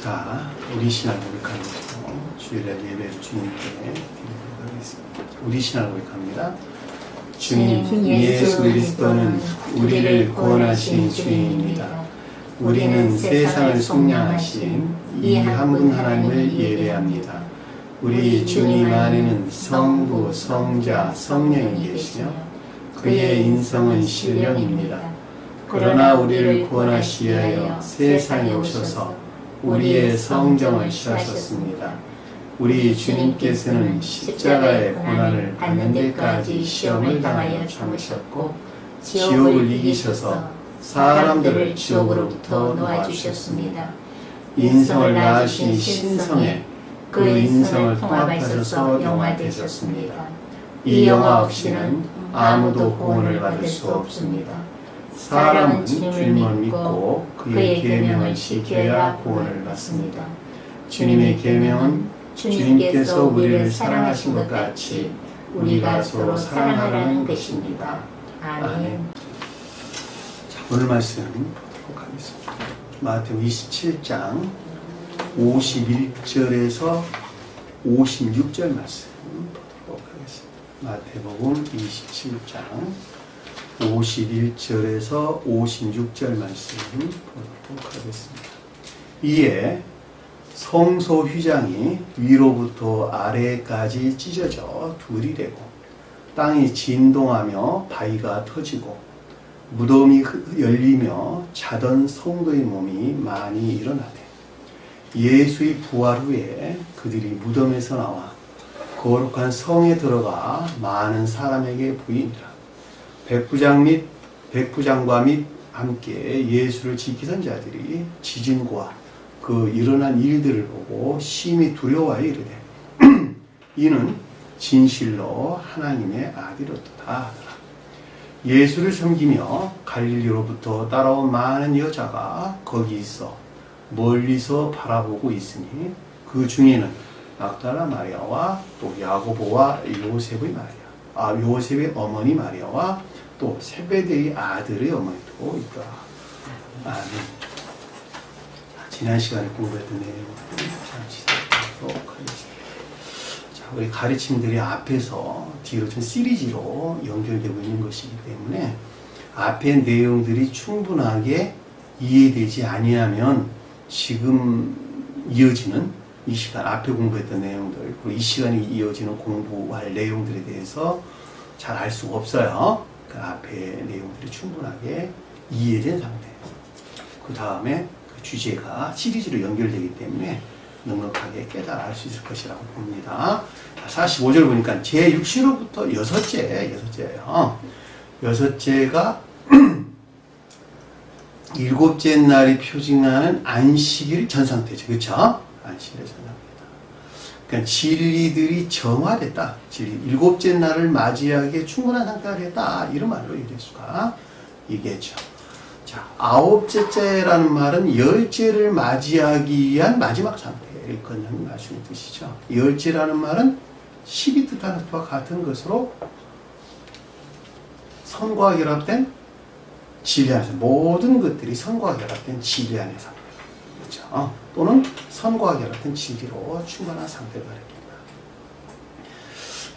자, 우리 신앙 고백하면서 주일날 예배를 주님께 드리도록 하겠습니다. 우리 신앙 고백합니다. 주님, 예수 그리스도는 우리를 구원하신 주님입니다. 우리는 세상을 속량하신 이 한 분 하나님을 예배합니다. 우리 주님 안에는 성부, 성자, 성령이 계시며 그의 인성은 신령입니다. 그러나 우리를 구원하시기 위하여 세상에 오셔서 우리의 성정을 취하셨습니다. 우리 주님께서는 십자가의 고난을 받는 데까지 시험을 당하여 참으셨고 지옥을 이기셔서 사람들을 지옥으로부터 놓아주셨습니다. 인성을 낳으신 신성에 그 인성을 통합하셔서 영화 되셨습니다. 이 영화 없이는 아무도 구원을 받을 수 없습니다. 사람은 주님을 믿고 그의 계명을 지켜야 구원을 받습니다. 주님의 계명은 주님께서 우리를 사랑하신 것 같이 우리가 서로 사랑하라는 것입니다. 아멘. 자, 오늘 말씀 보도록 하겠습니다. 마태복음 27장 51절에서 56절 말씀 보도록 하겠습니다. 마태복음 27장 51절에서 56절 말씀 보도록 하겠습니다. 이에 성소 휘장이 위로부터 아래까지 찢어져 둘이 되고 땅이 진동하며 바위가 터지고 무덤이 열리며 자던 성도의 몸이 많이 일어나되 예수의 부활 후에 그들이 무덤에서 나와 거룩한 성에 들어가 많은 사람에게 보이니라. 백부장과 및 함께 예수를 지키던 자들이 지진과 그 일어난 일들을 보고 심히 두려워하여 이르되 이는 진실로 하나님의 아들이었다 하더라. 예수를 섬기며 갈릴리로부터 따라온 많은 여자가 거기 있어 멀리서 바라보고 있으니 그 중에는 막달라 마리아와 또 야고보와 요셉의 어머니 마리아와 또 세베대의 아들의 어머니도 있더라. 아멘. 지난 시간에 공부했던 내용을 잠시 살펴보도록 하겠습니다. 자, 우리 가르침들이 앞에서 뒤로 좀 시리즈로 연결되고 있는 것이기 때문에 앞의 내용들이 충분하게 이해되지 아니하면 지금 이어지는 이 시간 앞에 공부했던 내용들 그리고 이 시간에 이어지는 공부할 내용들에 대해서 잘 알 수가 없어요. 그 앞에 내용들이 충분하게 이해된 상태에서 그 다음에 그 주제가 시리즈로 연결되기 때문에 넉넉하게 깨달아 알 수 있을 것이라고 봅니다. 45절 보니까 제6시로부터 여섯째예요. 여섯째가 일곱째 날이 표징하는 안식일 전상태죠. 그렇죠? 안식일 전상태다. 그러니까 진리들이 정화됐다. 일곱째 날을 맞이하기에 충분한 상태가 됐다. 이런 말로 이해될 수가 있겠죠. 자, 아홉째째라는 말은 열째를 맞이하기 위한 마지막 상태를 건는 말씀의 뜻이죠. 열째라는 말은 10이 뜻하는 것과 같은 것으로 선과 결합된 진리 안에서 모든 것들이 선과 결합된 진리 안의 상태. 그렇죠? 또는 선과 결합된 진리로 충만한 상태가 됩니다.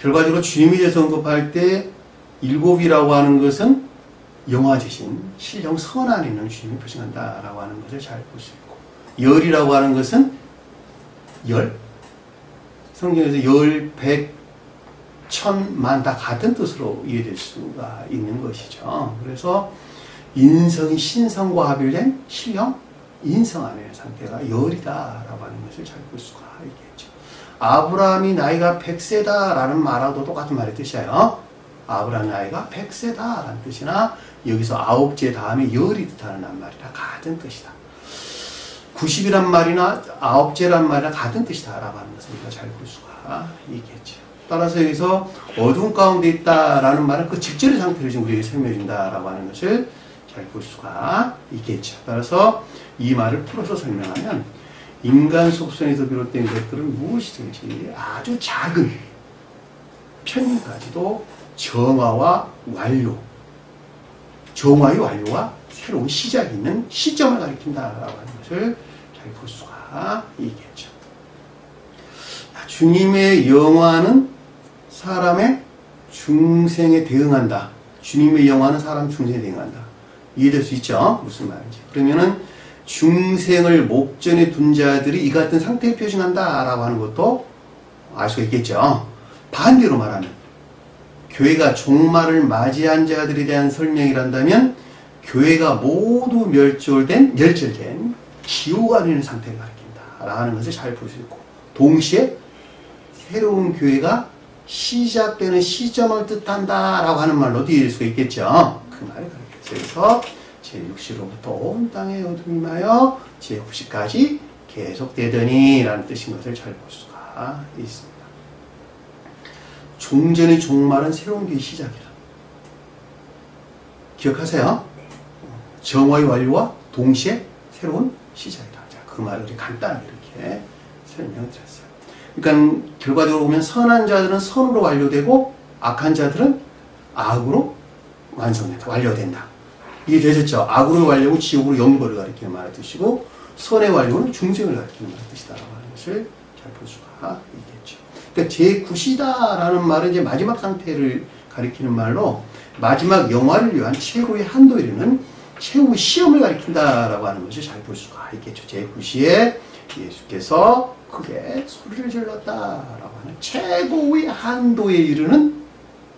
결과적으로 주님에 대해서 언급할 때 일곱이라고 하는 것은 영화지신 신령 선 안에 있는 주님이 표징한다라고 하는 것을 잘 볼 수 있고 열이라고 하는 것은 열 성경에서 열, 백, 천, 만 다 같은 뜻으로 이해될 수가 있는 것이죠. 그래서 인성이 신성과 합일된 신령 인성 안의 상태가 열이다라고 하는 것을 잘 볼 수가 있겠죠. 아브라함이 나이가 100세다라는 말하고도 똑같은 말의 뜻이에요. 아브라함 나이가 100세다라는 뜻이나 여기서 아홉째 다음에 열이 뜻하는 말이라 같은 뜻이다. 90이란 말이나 아홉째란 말이나 같은 뜻이다라고 하는 것을 우리가 잘 볼 수가 있겠죠. 따라서 여기서 어둠 가운데 있다라는 말은 그 직전의 상태를 지금 우리에게 설명해 준다라고 하는 것을 잘 볼 수가 있겠죠. 따라서 이 말을 풀어서 설명하면 인간 속성에서 비롯된 것들은 무엇이든지 아주 작은 편인까지도 정화와 완료, 정화의 완료와 새로운 시작이 있는 시점을 가리킨다라고 하는 것을 잘 잘 볼 수가 있겠죠. 주님의 영화는 사람의 중생에 대응한다. 주님의 영화는 사람 중생에 대응한다. 이해될 수 있죠? 무슨 말인지. 그러면은 중생을 목전에 둔 자들이 이 같은 상태에 표징한다 라고 하는 것도 알 수가 있겠죠. 반대로 말하면 교회가 종말을 맞이한 자들에 대한 설명이란다면 교회가 모두 멸절된 기후가 되는 상태를 가리킨다 라는 것을 잘 볼 수 있고, 동시에 새로운 교회가 시작되는 시점을 뜻한다 라고 하는 말로도 이해할 수가 있겠죠. 그 말을 가리켜서, 그래서 제6시로부터 온 땅에 어둠이 임하여 제9시까지 계속되더니 라는 뜻인 것을 잘 볼 수가 있습니다. 종전의 종말은 새로운 교회의 시작이라. 기억하세요? 정화의 완료와 동시에 새로운 시작이다. 자, 그 말을 간단하게 이렇게 설명을 드렸어요. 그러니까 결과적으로 보면 선한 자들은 선으로 완료되고 악한 자들은 악으로 완성된다. 완료된다. 이해되셨죠? 악으로 완료는 지옥으로 영벌을 가리키는 말의 뜻이고, 선의 완료는 중생을 가리키는 말의 뜻이다라고 하는 것을 잘 볼 수가 있겠죠. 그러니까 제9시다라는 말은 이제 마지막 상태를 가리키는 말로, 마지막 영화를 위한 최고의 한도에 이르는 최후의 시험을 가리킨다라고 하는 것을 잘 볼 수가 있겠죠. 제9시에 예수께서 크게 소리를 질렀다라고 하는 최고의 한도에 이르는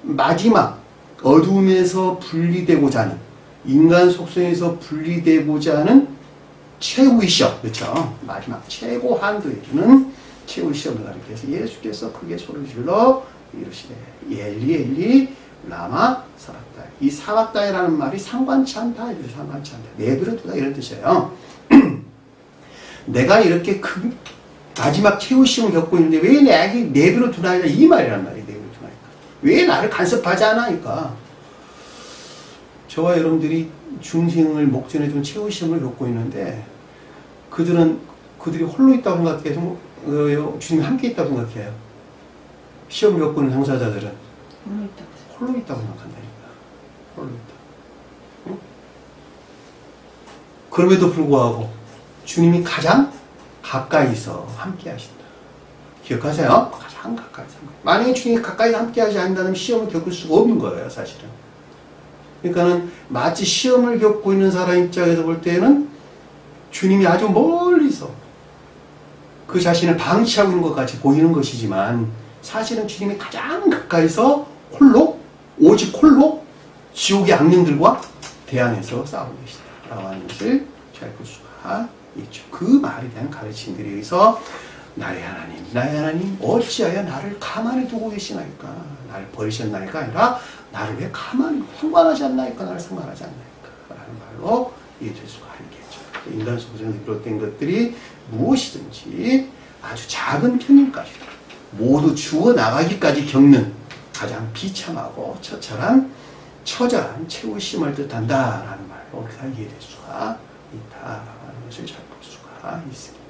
마지막 어둠에서 분리되고자 하는, 인간 속성에서 분리되고자 하는 최후의 시험, 그렇죠? 마지막 최고 한도에 이르는 최후의 시험을 가리켜서 예수께서 크게 소리를 질러 이르시되 엘리 엘리 라마 사박다이. 이 사박다이라는 말이 상관치 않다, 상관치 않다, 내버려두다 이런 뜻이에요. 내가 이렇게 큰 마지막 최후 시험을 겪고 있는데 왜 내게 내버려두나, 이 말이란 말이에요. 내버려두나니까. 왜 나를 간섭하지 않으니까. 저와 여러분들이 중생을 목전에 둔 최후 시험을 겪고 있는데, 그들이 홀로 있다고 생각해서 주님이 함께 있다고 생각해요. 시험을 겪고 있는 당사자들은 홀로 있다고 생각한다니까. 홀로 있다. 응? 그럼에도 불구하고 주님이 가장 가까이서 함께 하신다. 기억하세요? 가장 가까이서. 만약에 주님이 가까이서 함께 하지 않는다면 시험을 겪을 수가 없는 거예요, 사실은. 그러니까는 마치 시험을 겪고 있는 사람 입장에서 볼 때는 주님이 아주 멀리서 그 자신을 방치하고 있는 것 같이 보이는 것이지만, 사실은 주님이 가장 가까이서 오직 홀로 지옥의 악령들과 대항해서 싸우고 계시다라고 하는 것을 잘 볼 수가 있죠. 그 말에 대한 가르침들에 의해서 나의 하나님 어찌하여 나를 가만히 두고 계시나이까, 나를 버리셨나이까 아니라 나를 왜 가만히 상관하지 않나이까, 나를 상관하지 않나이까 라는 말로 이해될 수가 있겠죠. 인간 속성에서 비롯된 것들이 무엇이든지 아주 작은 편인까지도 모두 죽어나가기까지 겪는 가장 비참하고 처절한 최후 시험을 뜻한다라는 말로 우리가 이해될 수가 있다라는 것을 잘 볼 수가 있습니다.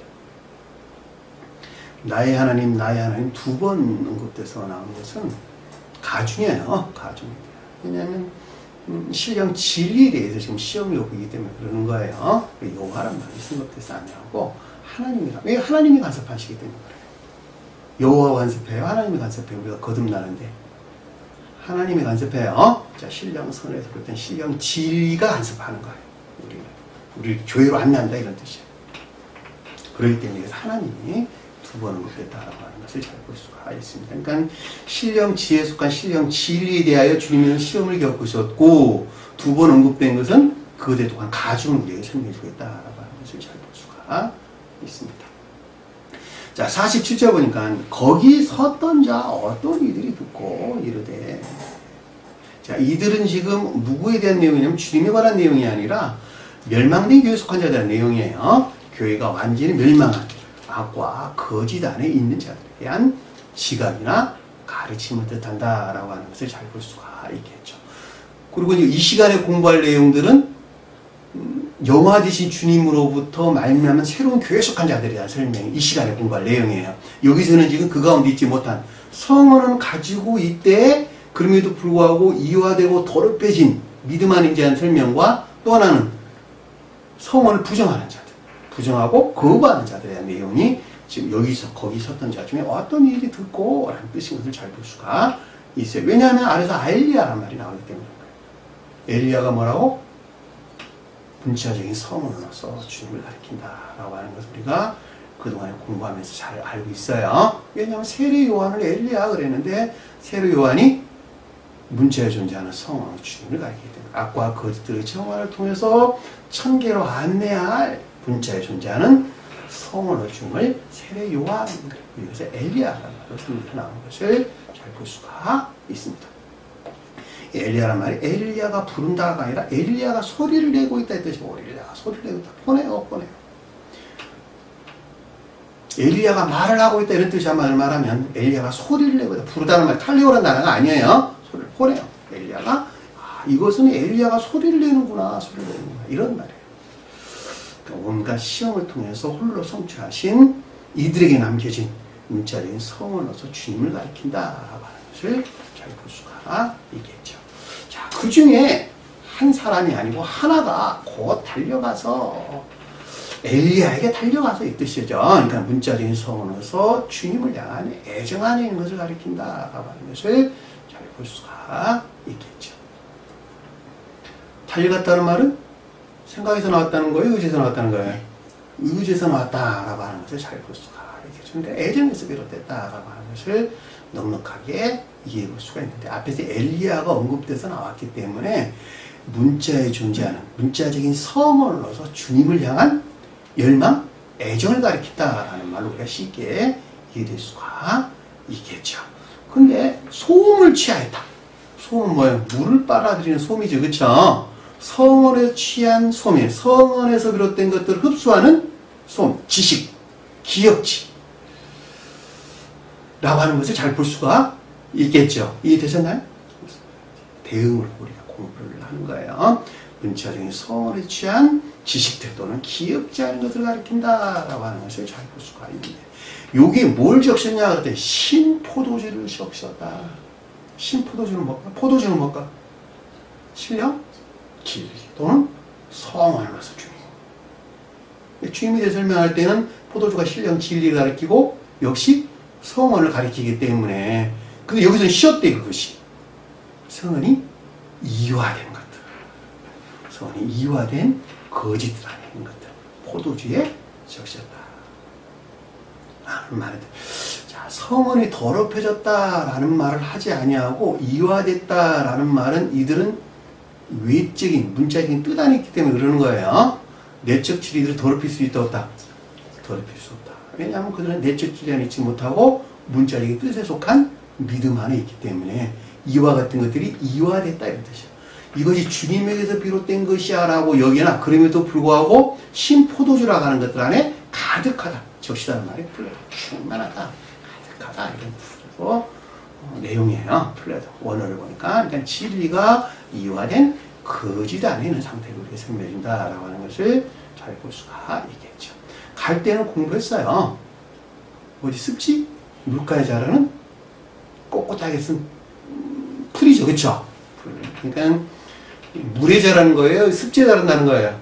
나의 하나님 두 번 언급돼서 나온 것은 가중이에요. 가중입니다. 왜냐하면 신령 진리에 대해서 지금 시험을 겪고 있기 때문에 그러는 거예요. 여호와란 말이 승급돼서 아니하고 하나님이라. 왜? 하나님이 간섭하시기 때문에 그래요. 여호와가 간섭해요? 하나님이 간섭해요? 우리가 거듭나는데 하나님이 간섭해요. 자, 신령 선에서 볼 땐 신령 진리가 간섭하는 거예요. 우리 교회로 안 난다 이런 뜻이에요. 그렇기 때문에 하나님이 두 번 언급됐다라고 하는 것을 잘 볼 수가 있습니다. 그러니까 신령 지혜에 속한 신령 진리에 대하여 주님은 시험을 겪으셨고, 두 번 언급된 것은 그것에 속한 가중을 우리에게 설명해 주겠다라고 하는 것을 잘 볼 수가 있습니다. 자, 47절 보니까 거기 섰던 자 어떤 이들이 듣고 이르되, 자, 이들은 지금 누구에 대한 내용이냐면 주님에 관한 내용이 아니라 멸망된 교회에 속한 자에 대한 내용이에요. 교회가 완전히 멸망한 악과 거짓 안에 있는 자들에 대한 지각이나 가르침을 뜻한다라고 하는 것을 잘 볼 수가 있겠죠. 그리고 이제 이 시간에 공부할 내용들은 영화 되신 주님으로부터 말미암은 새로운 교회에 속한 자들에 대한 설명이 이 시간에 공부할 내용이에요. 여기서는 지금 그 가운데 있지 못한 성언은 가지고 있되 그럼에도 불구하고 이화되고 더럽혀진 믿음 안에 대한 설명과, 또 하나는 성언을 부정하는 자들, 부정하고 거부하는 자들에 대한 내용이 지금 여기서 거기 섰던 자 중에 어떤 일이 듣고 라는 뜻인 것을 잘 볼 수가 있어요. 왜냐하면 아래서 엘리야라는 말이 나오기 때문에 엘리야가 뭐라고? 문자적인 서문으로서 주님을 가리킨다라고 하는 것을 우리가 그동안에 공부하면서 잘 알고 있어요. 왜냐하면 세례 요한을 엘리야 그랬는데 세례 요한이 문자에 존재하는 성원으로 주님을 가리키기 때문에 악과 거짓들의 정화를 통해서 천계로 안내할 문자에 존재하는 성원으로 주님을 세례 요한 그래서 엘리야라는 말로 성경에 나오는 것을 잘 볼 수가 있습니다. 엘리야란 말이 엘리야가 부른다가 아니라 엘리야가 소리를 내고 있다 했듯이 엘리야가 소리를 내고 있다. 보내요. 엘리야가 말을 하고 있다 이런 뜻이 한마디로 말하면 엘리야가 소리를 내고 있다. 부르다는 말 탈레오라는 단어가 아니에요. 소리를 보내요. 엘리야가 이것은 엘리야가 소리를 내는구나. 이런 말이에요. 그러니까 온갖 시험을 통해서 홀로 성취하신 이들에게 남겨진 문자적인 성원으로서 주님을 가리킨다라고 하는 것을 잘 볼 수가 있겠죠. 자, 그 중에 한 사람이 아니고 하나가 곧 달려가서 엘리야에게 달려가서 이 뜻이죠. 그러니까 문자적인 성원으로서 주님을 향한 애정 안에 있는 것을 가리킨다라고 하는 것을 잘 볼 수가 있겠죠. 달려갔다는 말은 생각에서 나왔다는 거예요? 의지에서 나왔다는 거예요? 의지에서 나왔다라고 하는 것을 잘 볼 수가 있겠죠. 그러니까 애정에서 비롯됐다라고 하는 것을 넉넉하게 이해해 볼 수가 있는데 앞에서 엘리야가 언급돼서 나왔기 때문에 문자에 존재하는 문자적인 성원으로서 주님을 향한 열망, 애정을 가리킨다라는 말로 우리가 쉽게 이해될 수가 있겠죠. 근데 소음을 취하였다. 소음은 뭐예요? 물을 빨아들이는 솜이죠. 그쵸? 성원에 취한 솜이에요. 성원에서 비롯된 것들을 흡수하는 솜, 지식, 기억지 라고 하는 것을 잘 볼 수가 있겠죠. 이해되셨나요? 대응을 우리가 공부를 하는 거예요. 문자적인 성원에 취한 지식들 또는 기억지 않은 것을 가리킨다라고 하는 것을 잘 볼 수가 있는데 요게 뭘 적셨냐 그랬더니 신포도주를 적셨다. 신포도주는 뭘까? 포도주는 뭘까? 신령? 진리 또는 성원으로서 주님. 주님에 대해 설명할 때는 포도주가 신령 진리를 가리키고 역시 성원을 가리키기 때문에 근데 여기서는 쉬었대 그것이. 성원이 이화된 것들. 성원이 이화된 거짓들 안에 있는 것들. 포도주에 적셨다. 라는 말인데 자, 성원이 더럽혀졌다라는 말을 하지 아니하고 이화됐다라는 말은 이들은 외적인 문자적인 뜻 안에 있기 때문에 그러는 거예요. 내적 진리들을 더럽힐 수 있다 없다? 더럽힐 수 없다. 왜냐하면 그들은 내적 진리 안에 있지 못하고 문자적인 뜻에 속한 믿음 안에 있기 때문에 이와 같은 것들이 이화됐다 이런 뜻이에요. 이것이 주님에게서 비롯된 것이야 라고 여기나 그럼에도 불구하고 신포도주라고 하는 것들 안에 가득하다. 적시다는 말이 플레도 충만하다. 가득하다. 이런 뜻으로 내용이에요. 플레도 원어를 보니까 그러니까 진리가 이화된 거짓 안에 있는 상태로 이렇게 설명해준다라고 하는 것을 잘 볼 수가 있겠죠. 갈 때는 공부했어요. 뭐지? 습지? 물가에 자라는 꼿꼿하게 쓴 풀이죠. 그쵸? 그러니까 물에 자라는 거예요? 습지에 자란다는 거예요?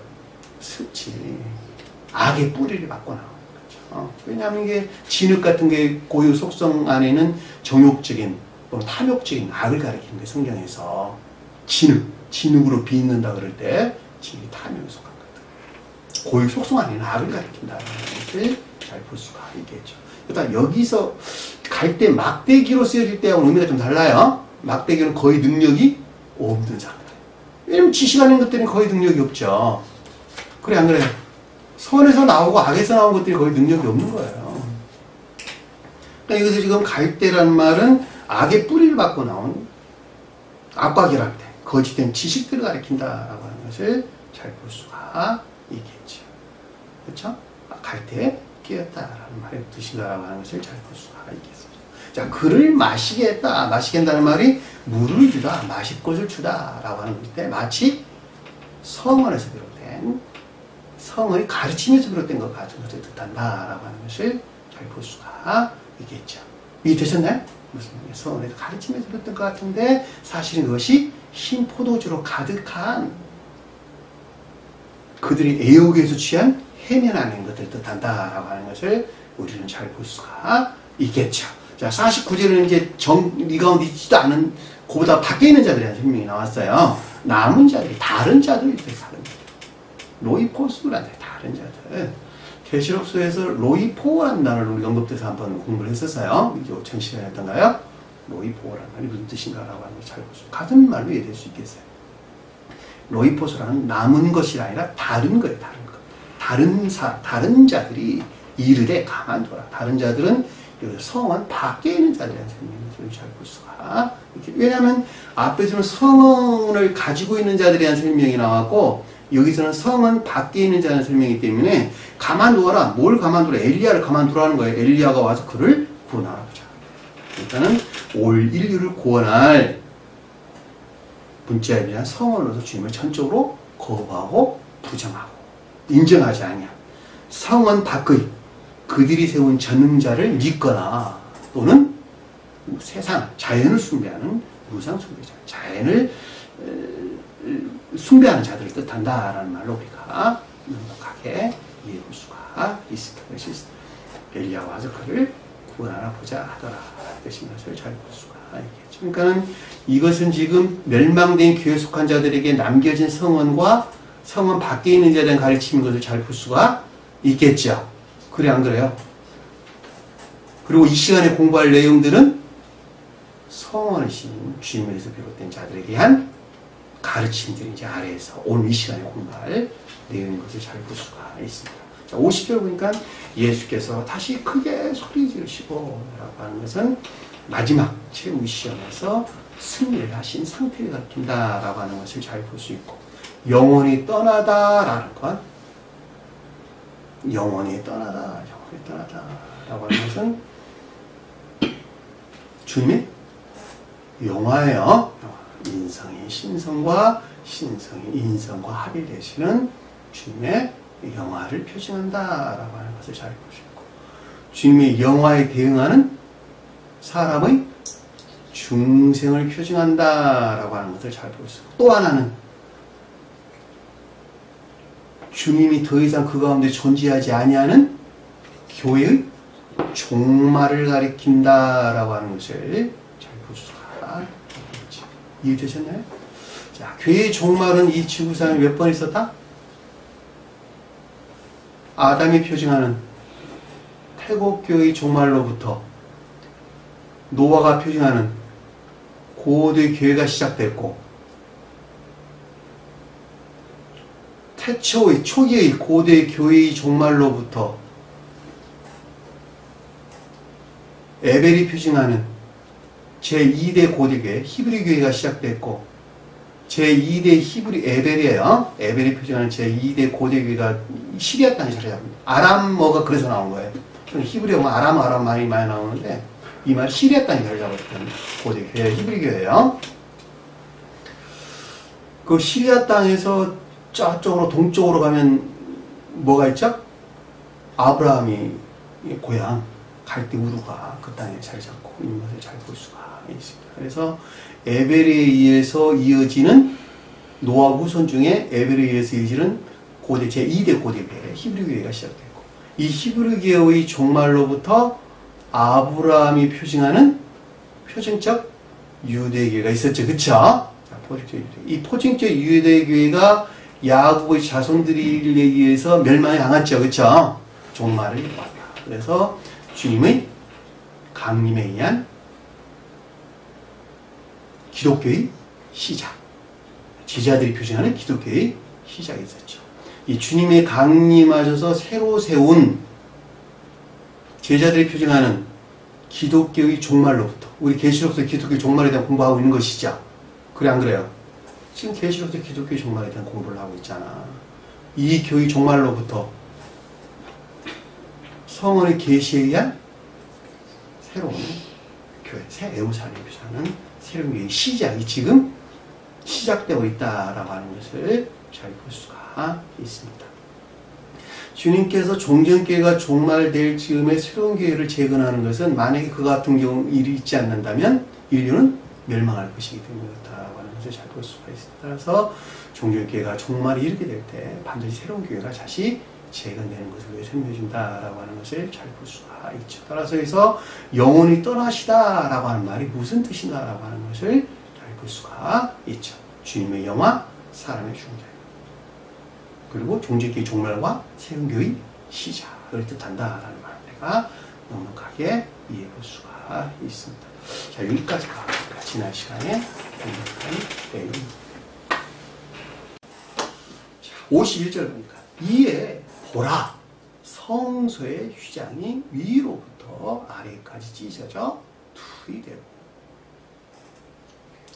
습지. 악의 뿌리를 받고 나오는 거죠. 왜냐하면 이게 진흙 같은 게 고유 속성 안에는 정욕적인 또는 탐욕적인 악을 가리키는 게 성경에서 진흙으로 빚는다 그럴 때 진흙이 탐욕에 속한 것들. 고유 속성 안에는 악을 가리킨다는 것을 잘 볼 수가 있겠죠. 일단 여기서 갈 때 막대기로 쓰여질 때하고는 의미가 좀 달라요. 막대기는 거의 능력이 없는 상태. 왜냐면 지시가 있는 것들은 거의 능력이 없죠. 그래 안 그래요? 선에서 나오고 악에서 나온 것들이 거의 능력이 없는 거예요. 그러니까 여기서 지금 갈대라는 말은 악의 뿌리를 받고 나온 악과 결합 때 거짓된 지식들을 가리킨다라고 하는 것을 잘 볼 수가 있겠죠. 그렇죠? 갈대에 끼었다라는 말의 뜻인가라고 하는 것을 잘 볼 수가 있겠습니다. 자, 그를 마시게 했다. 마시게 한다는 말이 물을 주다, 마실 것을 주다라고 하는 것인데 마치 성원에서 비롯된 성의 가르침에서 비롯된 것 같은 것을 뜻한다라고 하는 것을 잘 볼 수가 있겠죠. 이해되셨나요? 무슨 성원에서 가르침에서 비롯된 것 같은데 사실은 그것이 흰 포도주로 가득한 그들이 애욕에서 취한 해면하는 것들을 뜻한다라고 하는 것을 우리는 잘 볼 수가 있겠죠. 자, 49절에는 이제 이 가운데 있지도 않은 그보다 밖에 있는 자들에 대한 설명이 나왔어요. 남은 자들이 다른 자들이 있어요. 다른 자들. 로이포스라는 다른 자들. 계시록서에서 로이포라는 단어를 우리 언급돼서 한번 공부를 했었어요. 이게 5000시간이었던가요? 로이포라는 말이 무슨 뜻인가라고 하는 걸 잘 볼 수, 같은 말로 이해될 수 있겠어요. 로이포스라는 남은 것이 아니라 다른 거예요. 다른 것. 다른 자들이 이르되 가만둬라. 다른 자들은 성은 밖에 있는 자들이라는 설명을 잘 볼 수가 있겠죠. 왜냐하면 앞에서는 성을 가지고 있는 자들에 대한 설명이 나왔고 여기서는 성은 밖에 있는 자라는 설명이기 때문에 가만두어라. 뭘 가만두라? 엘리야를 가만두라는 거예요. 엘리야가 와서 그를 구원하라 보자. 일단은 올 인류를 구원할 문자에 대한 성언으로서 주님을 전적으로 거부하고 부정하고 인정하지 아니야. 성은 밖의 그들이 세운 전능자를 믿거나 또는 세상, 자연을 숭배하는 무상 숭배자, 자연을 숭배하는 자들을 뜻한다라는 말로 우리가 명확하게 이해할 수가 있습니다. 그것이 엘리야가 와서 그를 구원하라 보자 하더라 뜻인 것을 잘 볼 수가 있겠죠. 그러니까는 이것은 지금 멸망된 교회에 속한 자들에게 남겨진 성언과 성언 밖에 있는 자에 대한 가르침인 것을 잘 볼 수가 있겠죠. 그래 안 그래요? 그리고 이 시간에 공부할 내용들은 성언이신 주님에서 비롯된 자들에 대한 가르침들이 이제 아래에서 오늘 이 시간에 공부할 내용인 것을 잘 볼 수가 있습니다. 자, 50절 보니까 예수께서 다시 크게 소리 지르시고 라고 하는 것은 마지막 최후 시험에서 승리를 하신 상태를 가리킨다라고 하는 것을 잘 볼 수 있고, 영원히 떠나다라는 것, 영원히 떠나다라고 하는 것은 주님의 영화예요. 인성이 신성과 신성이 인성과 합일되시는 주님의 영화를 표징한다라고 하는 것을 잘 볼 수 있고, 주님의 영화에 대응하는 사람의 중생을 표징한다라고 하는 것을 잘 볼 수 있고, 또 하나는 주님이 더 이상 그 가운데 존재하지 아니하는 교회의 종말을 가리킨다라고 하는 것을 잘 볼 수가 있죠. 이해되셨나요? 자, 교회의 종말은 이 지구상에 몇 번 있었다? 아담이 표징하는 태국교의 종말로부터 노아가 표징하는 고대 교회가 시작됐고, 태초의 초기의 고대 교회의 종말로부터 에벨이 표징하는 제2대 고대교회 히브리 교회가 시작됐고, 제2대 히브리 에벨이에요. 에벨이 표징하는 제2대 고대교회가 시리아 땅에 자리 잡습니다. 아람어가 그래서 나온 거예요. 히브리어가 아람 말이 많이 나오는데 이 말이 시리아 땅에 자리 잡았던 고대교회 히브리 교회예요. 그 시리아 땅에서 저쪽으로 동쪽으로 가면 뭐가 있죠? 아브라함이 고향 갈대 우루가 그 땅에 자리 잡고 있는 것을 잘 볼 수가 있습니다. 그래서 에벨에 의해서 이어지는 노아 후손 중에 에벨에 의해서 이어지는 고대 제2대 고대교회 히브리 교회가 시작됐고, 이 히브리 교회의 종말로부터 아브라함이 표징하는 표징적 유대교회가 있었죠. 그쵸? 포징적 유대. 이 포징적 유대교회가 야곱의 자손들에 의해서 멸망에 당했죠. 그쵸? 종말을 왔다. 그래서 주님의 강림에 의한 기독교의 시작, 제자들이 표징하는 기독교의 시작이 있었죠. 이 주님의 강림하셔서 새로 세운 제자들이 표징하는 기독교의 종말로부터, 우리 계시록서 기독교의 종말에 대한 공부하고 있는 것이죠. 그래 안 그래요? 지금 계시록서 기독교의 종말에 대한 공부를 하고 있잖아. 이 교의 종말로부터 성언의 계시에 의한 새로운 교회, 새 예루살렘을 표상하는 새로운 교회의 시작이 지금 시작되고 있다라고 하는 것을 잘 볼 수가 있습니다. 주님께서 종전교회가 종말될 즈음에 새로운 교회를 재건하는 것은 만약에 그 같은 경우 일이 있지 않는다면 인류는 멸망할 것이기 때문이었다라고 하는 것을 잘 볼 수가 있습니다. 따라서 종전교회가 종말이 이르게 될 때 반드시 새로운 교회가 다시 재건되는 것을 위해 설명해준다라고 하는 것을 잘 볼 수가 있죠. 따라서 여기서 영원히 떠나시다라고 하는 말이 무슨 뜻인가라고 하는 것을 잘 볼 수가 있죠. 주님의 영화, 사람의 중재. 그리고 종짓기의 종말과 세운교의 시작을 뜻한다라는 말을 내가 넉넉하게 이해해 볼 수가 있습니다. 자, 여기까지가 지난 시간에 넉넉한 내용입니다. 51절 보니까 이에 보라 성소의 휘장이 위로부터 아래까지 찢어져 둘이 되고.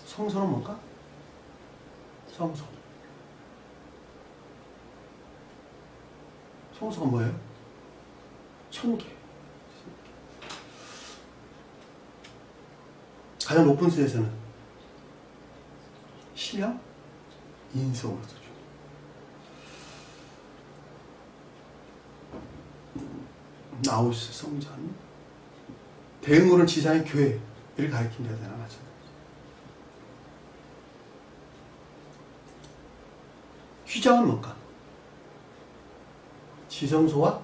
성소는 뭔가? 성소. 성소가 뭐예요? 천개. 가장 높은 수에서는 신령 인성으로 써줘. 나우스 성전, 대응으로는 지상의 교회를 가리킨다 되나 마찬가지. 휘장은 뭘까? 지성소와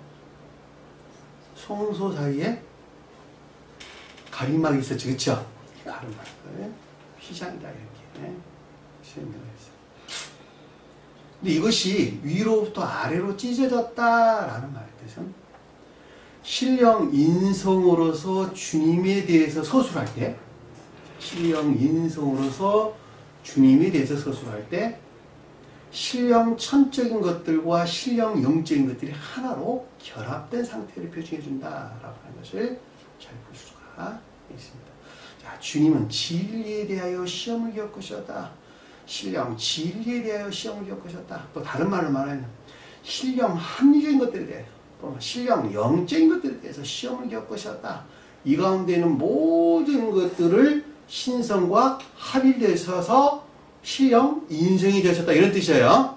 성소 사이에 가림막이 있었지, 그쵸? 가림막을 휘장이다 이렇게 설명을 했어요. 근데 이것이 위로부터 아래로 찢어졌다라는 말의 뜻은 신령 인성으로서 주님에 대해서 서술할 때, 신령 인성으로서 주님에 대해서 서술할 때 신령 천적인 것들과 신령 영적인 것들이 하나로 결합된 상태를 표시해 준다라고 하는 것을 잘 볼 수가 있습니다. 자, 주님은 진리에 대하여 시험을 겪으셨다. 신령 진리에 대하여 시험을 겪으셨다. 또 다른 말로 말하면 신령 합리적인 것들에 대해 또 신령 영적인 것들에 대해서 시험을 겪으셨다. 이 가운데는 모든 것들을 신성과 합일되셔서 신령 인성이 되셨다 이런 뜻이에요.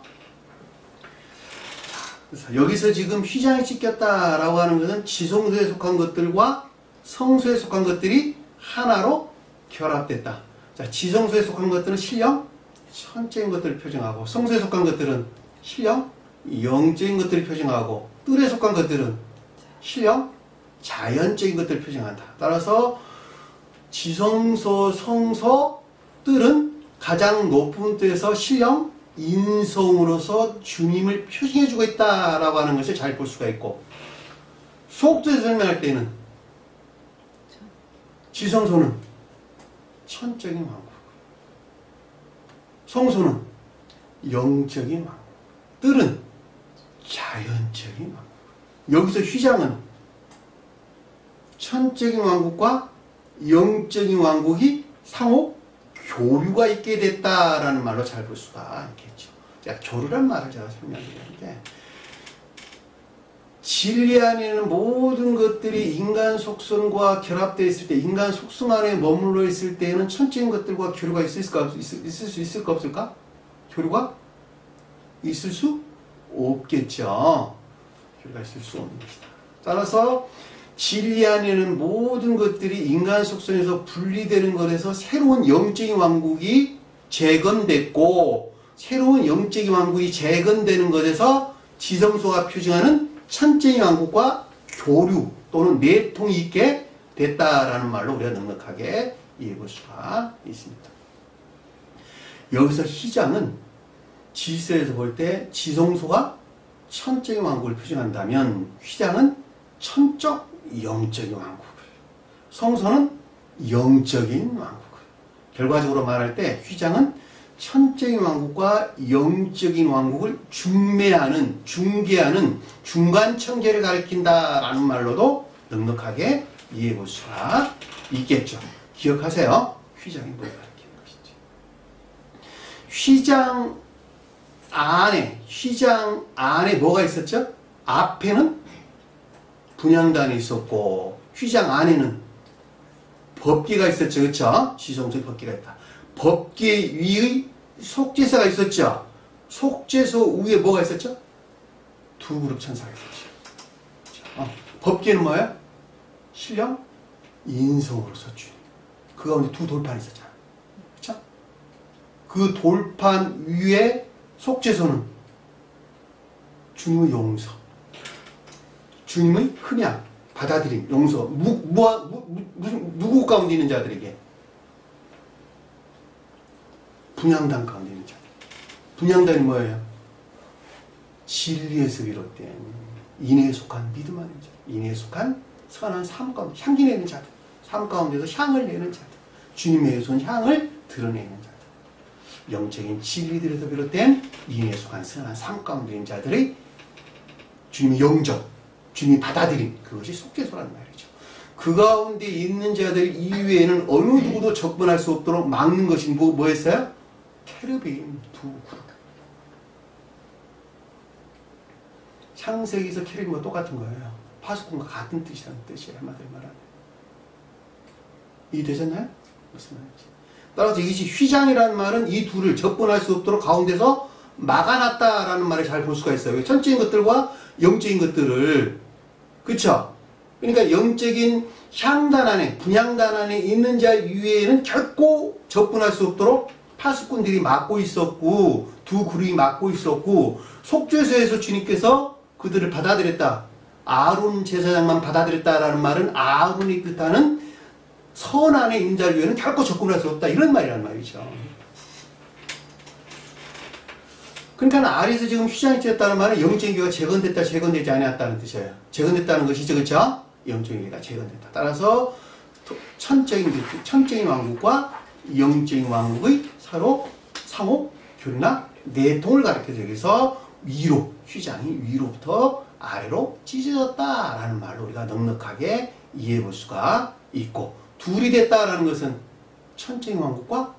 그래서 여기서 지금 휘장이 찢겼다라고 하는 것은 지성소에 속한 것들과 성소에 속한 것들이 하나로 결합됐다. 자, 지성소에 속한 것들은 신령 천적인 것들을 표정하고, 성소에 속한 것들은 신령 영적인 것들을 표정하고, 뜰에 속한 것들은 신령 자연적인 것들을 표정한다. 따라서 지성소, 성소, 뜰은 가장 높은 뜻에서 신령 인성으로서 주님을 표징해주고 있다라고 하는 것을 잘 볼 수가 있고, 속뜻에서 설명할 때는 지성소는 천적인 왕국, 성소는 영적인 왕국, 뜰은 자연적인 왕국. 여기서 휘장은 천적인 왕국과 영적인 왕국이 상호 교류가 있게 됐다라는 말로 잘 볼 수가 있겠죠. 자, 교류란 말을 제가 설명드리는데, 진리 안에는 모든 것들이 인간 속성과 결합되어 있을 때, 인간 속성 안에 머물러 있을 때에는 천적인 것들과 교류가 있을 수 있을까 없을까? 교류가 있을 수 없겠죠. 교류가 있을 수 없는 것이다. 따라서 진리 안에는 모든 것들이 인간 속성에서 분리되는 것에서 새로운 영적인 왕국이 재건됐고, 새로운 영적인 왕국이 재건되는 것에서 지성소가 표징하는 천적인 왕국과 교류 또는 내통이 있게 됐다라는 말로 우리가 넉넉하게 이해해 볼 수가 있습니다. 여기서 휘장은 지서에서 볼 때 지성소가 천적인 왕국을 표징한다면, 휘장은 천적 영적인 왕국을, 성소는 영적인 왕국을, 결과적으로 말할 때 휘장은 천적인 왕국과 영적인 왕국을 중매하는, 중개하는 중간 청계를 가리킨다라는 말로도 넉넉하게 이해해 볼 수가 있겠죠. 기억하세요. 휘장이 뭘 가리키는 것인지. 휘장 안에 뭐가 있었죠? 앞에는 분향단이 있었고, 휘장 안에는 법궤가 있었죠. 그렇죠? 지성소에 법궤가 있다. 법궤 위의 속죄소가 있었죠. 속죄소 위에 뭐가 있었죠? 두 그룹 천사가 있었죠. 법궤는 뭐예요? 신령 인성으로서 주님. 그 가운데 두 돌판이 있었잖아. 그렇죠? 그 돌판 위에 속죄소는 주님의 용서, 주님의 흠양, 받아들임, 용서, 누구 가운데 있는 자들에게? 분향단 가운데 있는 자들. 분향단이 뭐예요? 진리에서 비롯된 인애에 속한 믿음 하는 자, 인애에 속한 선한 삶 가운데 향기 내는 자들, 삶 가운데서 향을 내는 자들, 주님의 손 향을 드러내는 자들, 영적인 진리들에서 비롯된 인애에 속한 선한 삶 가운데 있는 자들의 주님의 영적, 주님이 받아들인 그것이 속죄소라는 말이죠. 그 가운데 있는 자들 이외에는 어느 누구도 접근할 수 없도록 막는 것이 뭐였어요? 케르비임 두 그룹. 창세기에서 케르비임과 똑같은 거예요. 파수꾼과 같은 뜻이라는 뜻이에요. 한마디로 말하면. 이해되셨나요? 무슨 말인지. 따라서 이것이 휘장이라는 말은 이 둘을 접근할 수 없도록 가운데서 막아놨다라는 말을 잘 볼 수가 있어요. 천적인 것들과 영적인 것들을. 그쵸? 그러니까 영적인 향단 안에, 분향단 안에 있는 자 이외에는 결코 접근할 수 없도록 파수꾼들이 막고 있었고, 두 그룹이 막고 있었고, 속죄소에서 주님께서 그들을 받아들였다. 아론 제사장만 받아들였다라는 말은 아론이 뜻하는 선 안에 있는 자 이외에는 결코 접근할 수 없다. 이런 말이란 말이죠. 그러니까 아래에서 지금 휘장이 찢었다는 말은 영적인 교회가 재건됐다, 재건되지 않았다는 뜻이에요. 재건됐다는 것이죠, 그렇죠? 영적인 교회가 재건됐다. 따라서 천적인 왕국과 영적인 왕국의 서로 상호 교류나 내통을 가리켜서 여기서 위로, 휘장이 위로부터 아래로 찢어졌다라는 말로 우리가 넉넉하게 이해해 볼 수가 있고, 둘이 됐다라는 것은 천적인 왕국과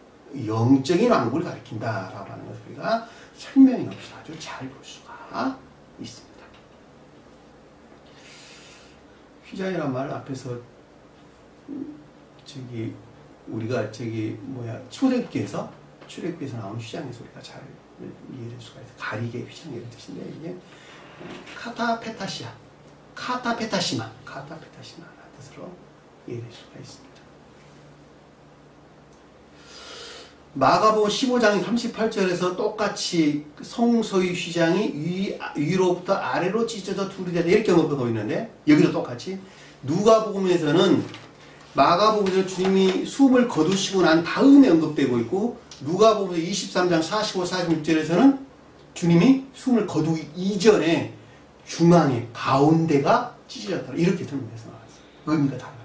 영적인 왕국을 가리킨다라고 하는 것을 우리가 설명이 없이 아주 잘 볼 수가 있습니다. 휘장이란 말 앞에서 우리가 출애굽기에서 나오는 휘장에서 우리가 잘 이해할 수가 있어요. 가리개 휘장이라는 뜻인데 이게 카타페타시마라는 뜻으로 이해할 수가 있습니다. 마가복음 15장 38절에서 똑같이 성소의 휘장이 위로부터 아래로 찢어져 둘이 되다 이렇게 언급하고 있는데 여기도 똑같이 누가복음에서는 마가복음에서 주님이 숨을 거두시고 난 다음에 언급되고 있고 누가복음 23장 45, 46절에서는 주님이 숨을 거두기 이전에 중앙에 가운데가 찢어졌다 이렇게 설명해서 나왔어요. 의미가 달라요.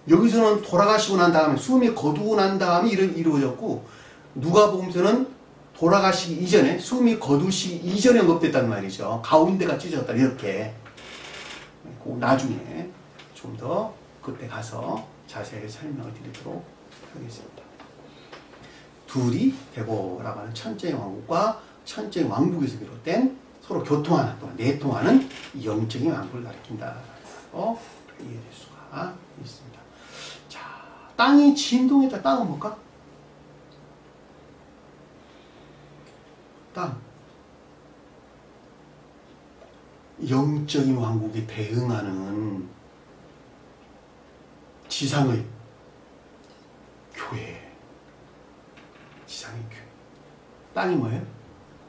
여기서는 돌아가시고 난 다음에 숨이 거두고 난 다음에 이루어졌고 누가복음에서는 돌아가시기 이전에 숨이 거두시기 이전에 언급됐단 말이죠. 가운데가 찢어졌다 이렇게. 나중에 좀 더 그때 가서 자세히 설명을 드리도록 하겠습니다. 둘이 되고라고 하는 천적인 왕국과 천적인 왕국에서 비롯된 서로 교통하는 또는 내통하는 영적인 왕국을 가리킨다라고 이해될 수가 있습니다. 자, 땅이 진동했다. 땅은 뭘까? 땅. 영적인 왕국에 대응하는 지상의 교회. 지상의 교회. 땅이 뭐예요?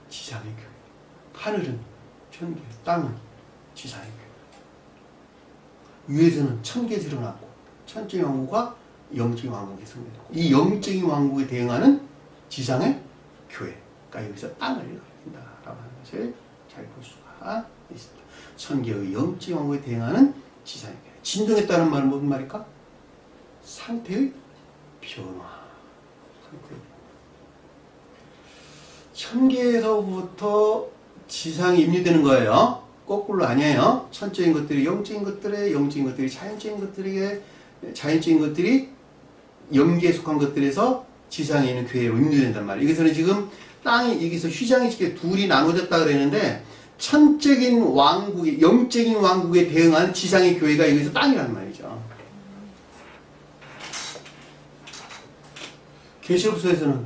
지상의 교회. 하늘은 천계, 땅은 지상의 교회. 위에서는 천계에서 일어났고 천적인 왕국과 영적인 왕국이 성립됐고 이 영적인 왕국에 대응하는 지상의 교회. 그러니까 여기서 땅을 가리킨다라고 하는 것을 잘 볼 수가 있습니다. 천계의 영적인 왕국에 대응하는 지상의 교회. 진동했다는 말은 무슨 말일까? 상태의 변화. 천계에서부터 지상에 입력되는 거예요. 거꾸로 아니에요. 천적인 것들이 영적인 것들에, 영적인 것들이 자연적인 것들에게, 자연적인 것들이 영계에 속한 것들에서 지상에 있는 교회로 입력된단 말이에요. 여기서는 지금 땅이, 여기서 휘장이 이렇게 둘이 나눠졌다 그랬는데, 천적인 왕국에, 영적인 왕국에 대응한 지상의 교회가 여기서 땅이란 말이죠. 계시록서에서는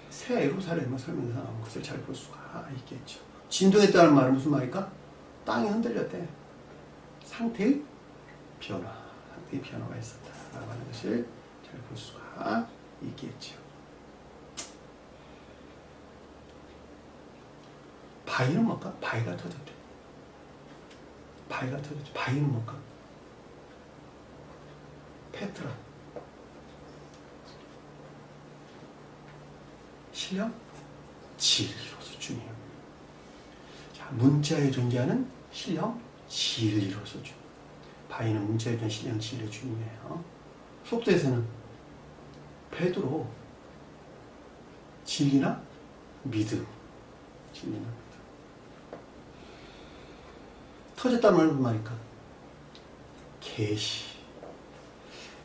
새 예루살렘을 설명해서 나온 것을 잘 볼 수가 있겠죠. 진동했다는 말은 무슨 말일까? 땅이 흔들렸대. 상태의 변화. 상태의 변화가 있었다라고 하는 것을 잘 볼 수가 있겠죠. 바위는 뭘까? 바위가 터졌대. 바위가 터졌죠. 바위는 뭘까? 페트라. 신령 진리로서 중요해요. 자, 문자에 존재하는 신령 진리로서 중요해요. 바위는 문자에 존재하는 신령 진리로 중요해요. 속도에서는 베드로 진리나 믿음. 진리나 믿음. 터졌다는 말은 무슨 말일까? 계시.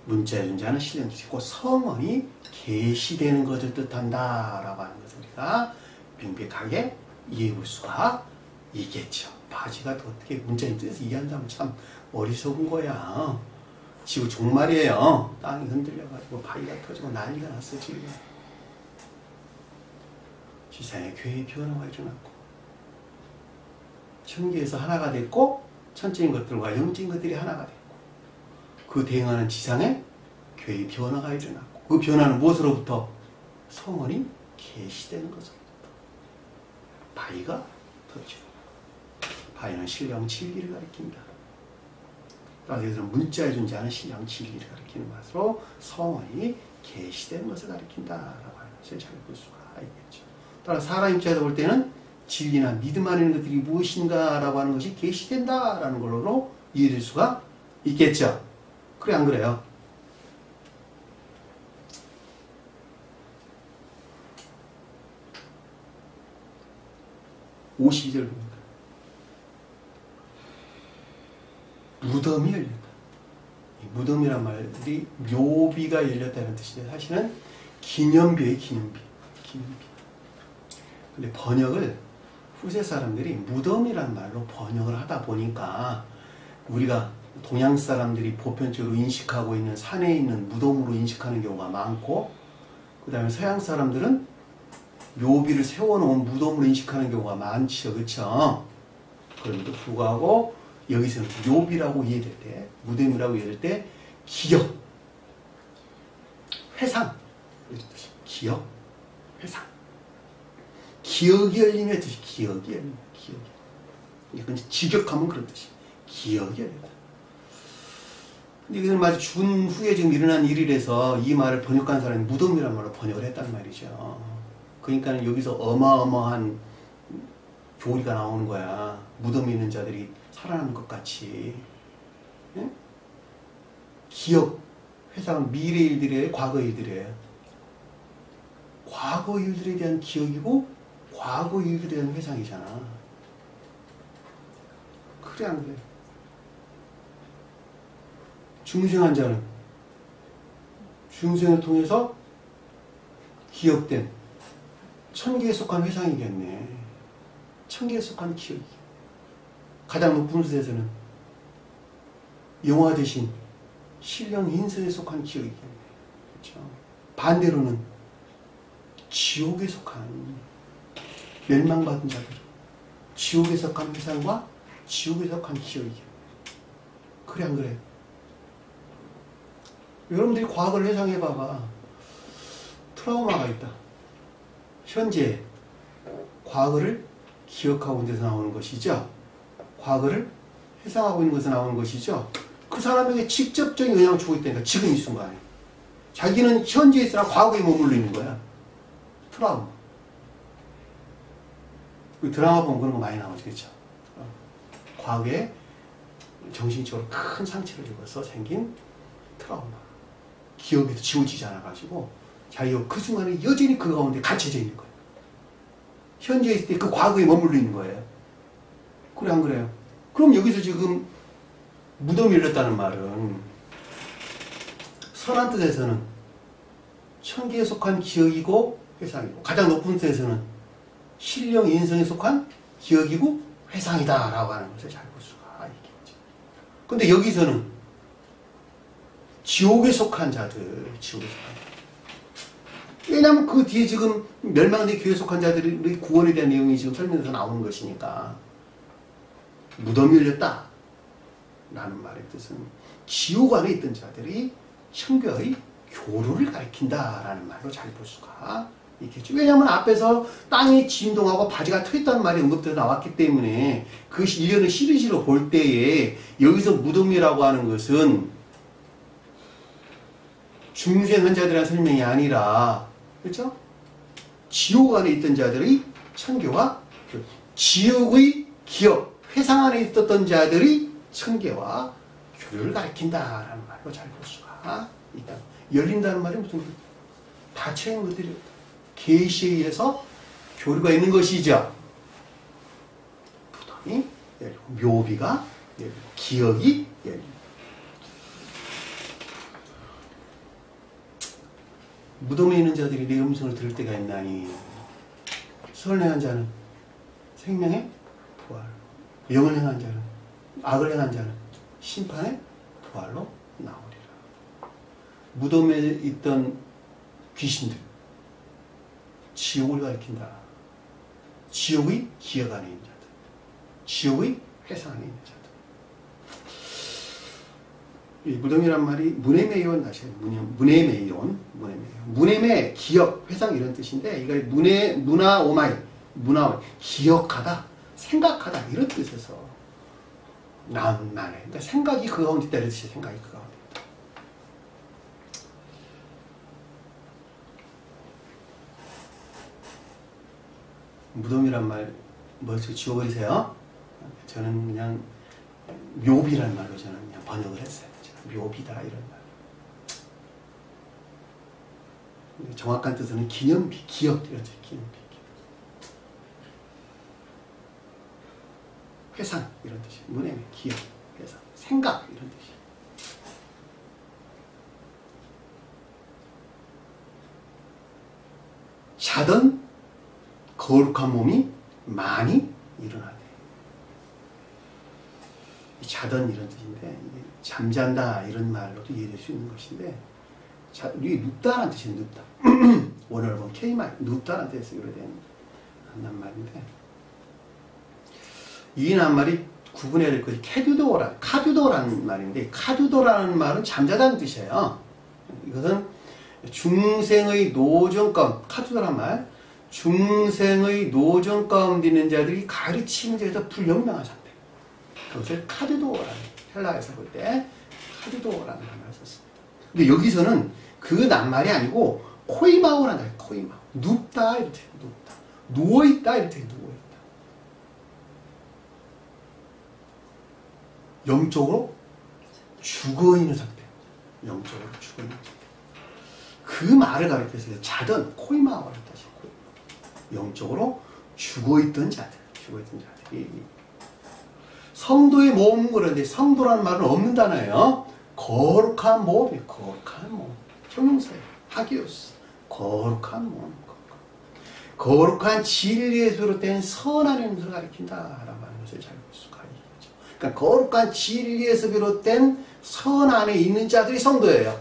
문자에 존재하는 신령 진리. 그 성언이 계시되는 것을 뜻한다 라고 하는 것을 우리가 명백하게 이해할 수가 있겠죠. 바지가 어떻게 문자의 뜻을 이해한다면 참 어리석은 거야. 지구 종말이에요. 땅이 흔들려가지고 바위가 터지고 난리가 났어 지금. 지상의 교회의 변화가 일어났고 천계에서 하나가 됐고 천적인 것들과 영적인 것들이 하나가 됐고 그 대응하는 지상의 교회의 변화가 일어났고 그 변화는 무엇으로부터? 성언이 계시되는 것으로부터. 바위가 터지고 바위는 신령 진리를 가리킨다. 그래서 문자에 존재하는 신령 진리를 가리키는 것으로 성언이 계시되는 것을 가리킨다라고 하는 것을 잘 볼 수가 있겠죠. 따라 사람 입장에서 볼 때는 진리나 믿음 안에 있는 것들이 무엇인가라고 하는 것이 계시된다라는 걸로 이해될 수가 있겠죠. 그래 안 그래요? (52절) 봅니다. 무덤이 열렸다. 이 무덤이란 말이 묘비가 열렸다는 뜻인데 사실은 기념비의 기념비. 근데 번역을 후세 사람들이 무덤이란 말로 번역을 하다 보니까 우리가 동양 사람들이 보편적으로 인식하고 있는 산에 있는 무덤으로 인식하는 경우가 많고 그 다음에 서양 사람들은 묘비를 세워놓은 무덤으로 인식하는 경우가 많죠. 그렇죠? 그럼에도 불구하고 여기서는 묘비라고 이해될 때 무덤이라고 이해될 때 기억, 회상 이런 뜻이 기억, 회상 기억이 열리는 뜻이 기억이 열린다. 기억이. 이건 직역하면 그런 뜻이 기억이 열린다. 근데 이것은 마치 죽은 후에 지금 일어난 일이라서 이 말을 번역한 사람이 무덤이라는 말로 번역을 했단 말이죠. 그러니까 여기서 어마어마한 교리가 나오는 거야. 무덤에 있는 자들이 살아남는 것 같이. 네? 기억, 회상은 미래 일들이에요, 과거 일들이에요. 과거 일들에 대한 기억이고 과거 일들에 대한 회상이잖아. 그래 안 그래? 중생한 자는 중생을 통해서 기억된 천계에 속한 회상이겠네. 천계에 속한 기억이. 가장 높은 곳에서는 영화 대신 신령 인생에 속한 기억이겠네. 그렇죠? 반대로는 지옥에 속한 멸망받은 자들, 지옥에 속한 회상과 지옥에 속한 기억이겠네. 그래 안 그래? 여러분들이 과거를 회상해봐봐. 트라우마가 있다. 현재 과거를 기억하고 있는 데서 나오는 것이죠. 과거를 회상하고 있는 것에서 나오는 것이죠. 그 사람에게 직접적인 영향을 주고 있다니까. 지금 이 순간에 자기는 현재에 있으나 과거에 머물러 있는 거야. 트라우마. 드라마 보면 그런 거 많이 나오죠. 그렇죠? 과거에 정신적으로 큰 상처를 입어서 생긴 트라우마. 기억에서 지워지지 않아가지고 자기가 그 순간에 여전히 그 가운데 갇혀져 있는 거예요. 현재에 있을 때 그 과거에 머물러 있는 거예요. 그래 안 그래요? 그럼 여기서 지금 무덤이 열렸다는 말은 선한 뜻에서는 천계에 속한 기억이고 회상이고 가장 높은 뜻에서는 신령 인성에 속한 기억이고 회상이다 라고 하는 것을 잘 볼 수가 있겠죠. 근데 여기서는 지옥에 속한 자들, 지옥에 속한 자들. 왜냐하면 그 뒤에 지금 멸망된 교회에 속한 자들의 구원에 대한 내용이 지금 설명에서 나오는 것이니까 무덤이 열렸다 라는 말의 뜻은 지옥 안에 있던 자들이 천교의 교로를 가리킨다 라는 말로 잘 볼 수가 있겠죠. 왜냐하면 앞에서 땅이 진동하고 바지가 트였다는 말이 언급돼서 나왔기 때문에 그 일련의 시리즈로 볼 때에 여기서 무덤이라고 하는 것은 중생한 자들이라는 설명이 아니라, 그렇죠? 지옥 안에 있던 자들의 천계와 지옥의 기억, 회상 안에 있었던 자들이 천계와 교류를 가리킨다라는 말로 잘 볼 수가 있다. 열린다는 말이 무슨 닫혀있는 것들이 계시에 의해서 교류가 있는 것이죠. 무덤이 열리고 묘비가 열리고 기억이 열리고. 무덤에 있는 자들이 내 음성을 들을 때가 있나니 선을 행한 자는 생명의 부활, 영을 행한 자는, 악을 행한 자는 심판의 부활로 나오리라. 무덤에 있던 귀신들, 지옥을 가리킨다. 지옥의 기억 안에 있는 자들, 지옥의 회상 안에 있는 자들. 이 무덤이란 말이 문해매이온 다시 문해매이온, 문해매 기억, 회상 이런 뜻인데, 이거 문화 오마이, 기억하다, 생각하다 이런 뜻에서 나온 말이에요. 그러니까 생각이 그 가운데 있다 이런 뜻이 생각이 그 가운데 있다. 무덤이란 말 머릿속에 지워버리세요. 저는 그냥 묘비라는 말로 저는 그냥 번역을 했어요. 묘비다 이런 말. 정확한 뜻은 기념비, 기억 이런 뜻, 기념비. 회상 이런 뜻이, 문해 기억, 회상, 생각 이런 뜻이. 자던 거룩한 몸이 많이 일어나네. 자던 이런 뜻인데, 잠잔다 이런 말로도 이해될 수 있는 것인데, 이게 눕다라는 뜻이에요. 눕다. 원어를 보면 K말, 눕다라는 뜻에서 유래된 말인데, 이 낱말이 구분해야 될 것이 카듀도라는 말인데, 카듀도라는 말은 잠자다는 뜻이에요. 이것은 중생의 노정 가운데, 카듀도란 말, 중생의 노정 가운데 있는 자들이 가르치는 데서 불영명한 상태. 그것을 카듀도라는, 헬라에서 볼 때 카듀도라는 말을 썼습니다. 근데 여기서는 그 낱말이 아니고 코이마오라는 말, 코이마오. 눕다 이렇게 눕다. 누워있다 이렇게 누워있다. 영적으로 죽어있는 상태. 영적으로 죽어있는 상태. 그 말을 가리켜서 자던 코이마오를 다시 영적으로 죽어있던 자들. 죽어있던 자들이 성도의 몸 그런데 성도라는 말은 없는 단어예요. 거룩한 몸이에요. 거룩한 몸. 형용사예요. 하기오스. 거룩한 몸. 거룩한 진리에서 비롯된 선한 행동을 가리킨다라고 하는 것을 잘 볼 수가 있죠. 그러니까 거룩한 진리에서 비롯된 선 안에 있는 자들이 성도예요.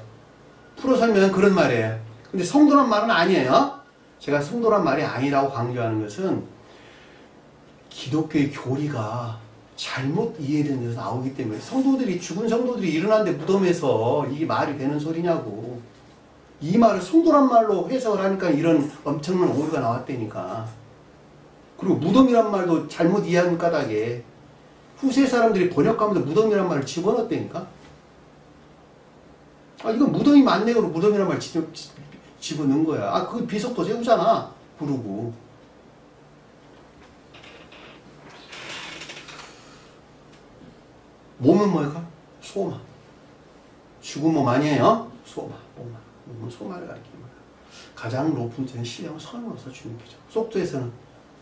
풀어 설명은 그런 말이에요. 근데 성도란 말은 아니에요. 제가 성도란 말이 아니라고 강조하는 것은 기독교의 교리가 잘못 이해된 데서 나오기 때문에, 성도들이, 죽은 성도들이 일어났는데 무덤에서 이게 말이 되는 소리냐고. 이 말을 성도란 말로 해석을 하니까 이런 엄청난 오류가 나왔다니까. 그리고 무덤이란 말도 잘못 이해한 까닭에 후세 사람들이 번역하면서 무덤이란 말을 집어넣었다니까. 아, 이건 무덤이 맞네. 그러고 무덤이란 말 집어넣은 거야. 아, 그 비석도 세우잖아. 부르고. 몸은 뭐일까? 소마. 죽은 몸 아니에요? 소마. 몸은 소마를 가리키는 거야. 가장 높은 데는 신령은 선으로서 주님께죠. 속도에서는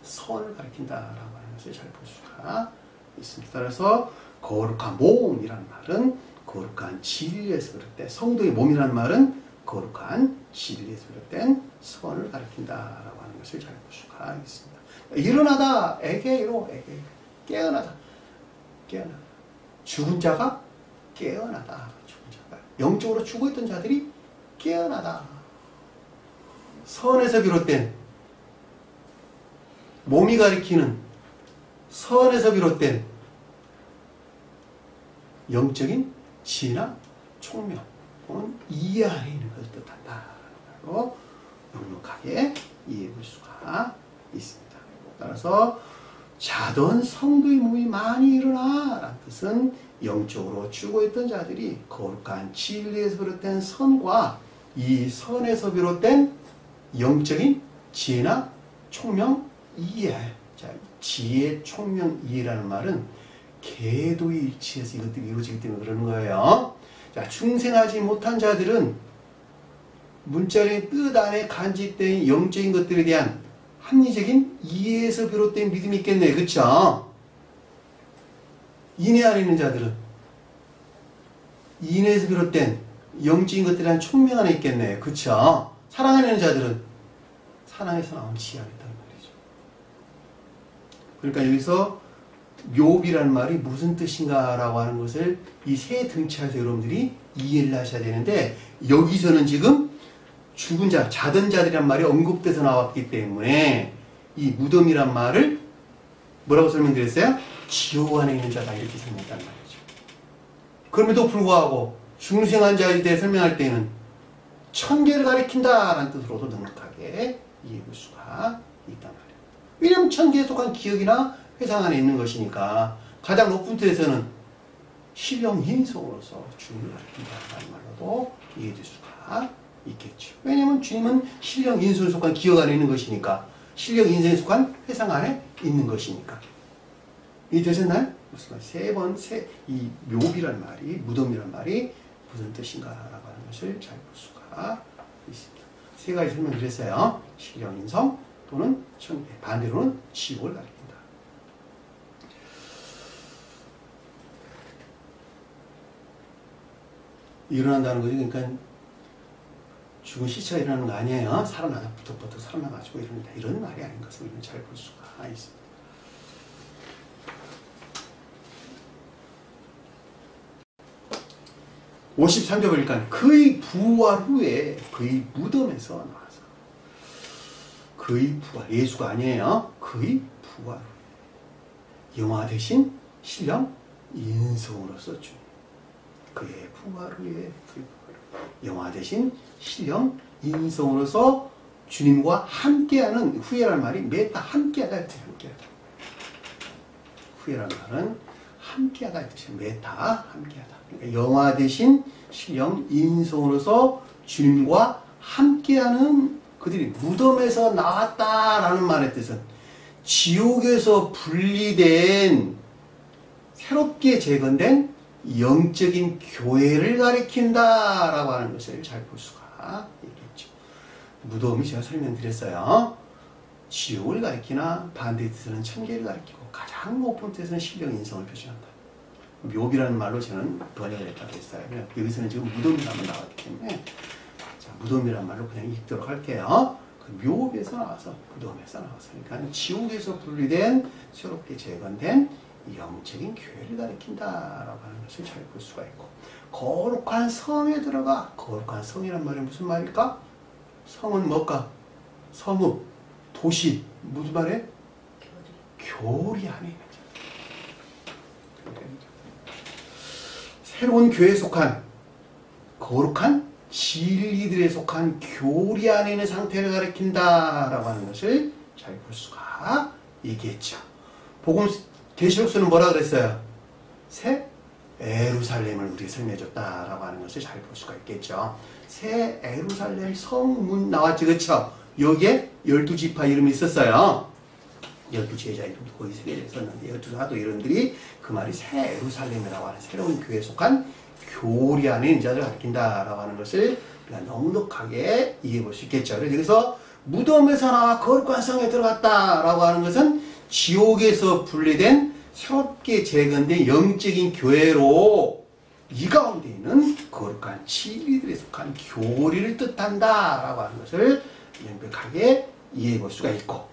선을 가리킨다라고 하는 것을 잘 볼 수가 있습니다. 따라서 거룩한 몸이라는 말은 거룩한 진리에서 비롯된, 성도의 몸이라는 말은 거룩한 진리에서 비롯된 선을 가리킨다라고 하는 것을 잘 볼 수가 있습니다. 일어나다, 에게이로, 깨어나다. 죽은 자가 깨어나다. 죽은 자가. 영적으로 죽어있던 자들이 깨어나다. 선에서 비롯된, 몸이 가리키는 선에서 비롯된 영적인 지혜나 총명, 이해 안에 있는 것을 뜻한다라고 넉넉하게 이해해 볼 수가 있습니다. 따라서 자던 성도의 몸이 많이 일어나 라는 뜻은 영적으로 죽어있던 자들이 거룩한 진리에서 비롯된 선과 이 선에서 비롯된 영적인 지혜나 총명, 이해. 자, 지혜, 총명, 이해라는 말은 궤도의 일치에서 이것들이 이루어지기 때문에 그러는 거예요. 자, 중생하지 못한 자들은 문자의 뜻 안에 간직된 영적인 것들에 대한 합리적인 이해에서 비롯된 믿음이 있겠네. 그쵸? 인해 안에 있는 자들은 인해에서 비롯된 영적인 것들에 대한 총명 안에 있겠네. 그쵸? 사랑 안에 있는 자들은 사랑에서 나온 지혜가 있다는 말이죠. 그러니까 여기서 묘비라는 말이 무슨 뜻인가라고 하는 것을 이 세 등차에서 여러분들이 이해를 하셔야 되는데, 여기서는 지금 죽은 자, 자던 자들이란 말이 언급돼서 나왔기 때문에 이 무덤이란 말을 뭐라고 설명드렸어요? 지옥 안에 있는 자다, 이렇게 설명했단 말이죠. 그럼에도 불구하고 중생한 자에 대해 설명할 때는 천계를 가리킨다라는 뜻으로도 넉넉하게 이해해 볼 수가 있단 말이에요. 왜냐하면 천계에 속한 기억이나 회상 안에 있는 것이니까 가장 높은 뜻에서는 신령인성으로서 주님을 가리킨다라는 말로도 이해해 줄 수가 있겠죠. 왜냐하면 주님은 신령인성에 속한 기억 안에 있는 것이니까, 신령인성에 속한 회상 안에 있는 것이니까. 이해되셨나요? 무슨 말? 이 묘비란 말이, 무덤이란 말이 무슨 뜻인가라고 하는 것을 잘 볼 수가 있습니다. 세 가지 설명드렸어요. 신령인성 또는 천계, 반대로는 지옥을 가리킨다. 일어난다는 거지. 그러니까 죽은 시체가 일어나는 거 아니에요. 살아나서 부쩍부쩍 살아나가지고 이런다, 이런 말이 아닌 것을 우리는 잘 볼 수가 있습니다. (53절) 보니까 그의 부활 후에 그의 무덤에서 나와서, 그의 부활, 예수가 아니에요. 그의 부활 후에 영화 대신 신령 인성으로서 주님, 그의 부활 후에 영화 대신 신령 인성으로서 주님과 함께하는, 후회라는 말이 메타, 함께하다, 함께하다. 후회라는 말은 함께하다 뜻이에요. 메타, 함께하다. 그러니까 영화 대신 신령 인성으로서 주님과 함께하는 그들이 무덤에서 나왔다라는 말의 뜻은 지옥에서 분리된, 새롭게 재건된 영적인 교회를 가리킨다라고 하는 것을 잘 볼 수가 있겠죠. 무덤이 제가 설명드렸어요. 지옥을 가리키나 반대의 뜻은 천계를 가리키고, 가장 높은 뜻은 신령 인성을 표시한다. 묘비라는 말로 저는 번역을 했다고 했어요. 여기서는 지금 무덤이라는 나왔기 때문에, 자, 무덤이라는 말로 그냥 읽도록 할게요. 그 묘비에서 나와서, 무덤에서 나와서, 그러니까 지옥에서 분리된, 새롭게 재건된 영적인 교회를 가리킨다라고 하는 것을 잘 볼 수가 있고, 거룩한 성에 들어가. 거룩한 성이란 말이 무슨 말일까? 성은 뭘까? 성읍, 도시, 무슨 말이에요? 교리 안에 있는 자. 새로운 교회에 속한, 거룩한 진리들에 속한 교리 안에 있는 상태를 가리킨다라고 하는 것을 잘 볼 수가 있겠죠. 복음 계시록서는 뭐라 그랬어요? 새 에루살렘을 우리에게 설명해줬다라고 하는 것을 잘 볼 수가 있겠죠. 새 에루살렘 성문 나왔지, 그쵸? 여기에 12지파 이름이 있었어요. 12제자 이름도 거의 새겨져 있었는데, 12사도 이름들이 그 말이 새 에루살렘이라고 하는 새로운 교회에 속한 교리 안에 있는 자를 가리킨다라고 하는 것을 우리가 넉넉하게 이해해 볼 수 있겠죠. 그래서 여기서 무덤에서 나와 거룩한 성에 들어갔다라고 하는 것은 지옥에서 분리된, 새롭게 재건된 영적인 교회로 이 가운데 있는 거룩한 진리들에 속한 교리를 뜻한다라고 하는 것을 명백하게 이해해 볼 수가 있고,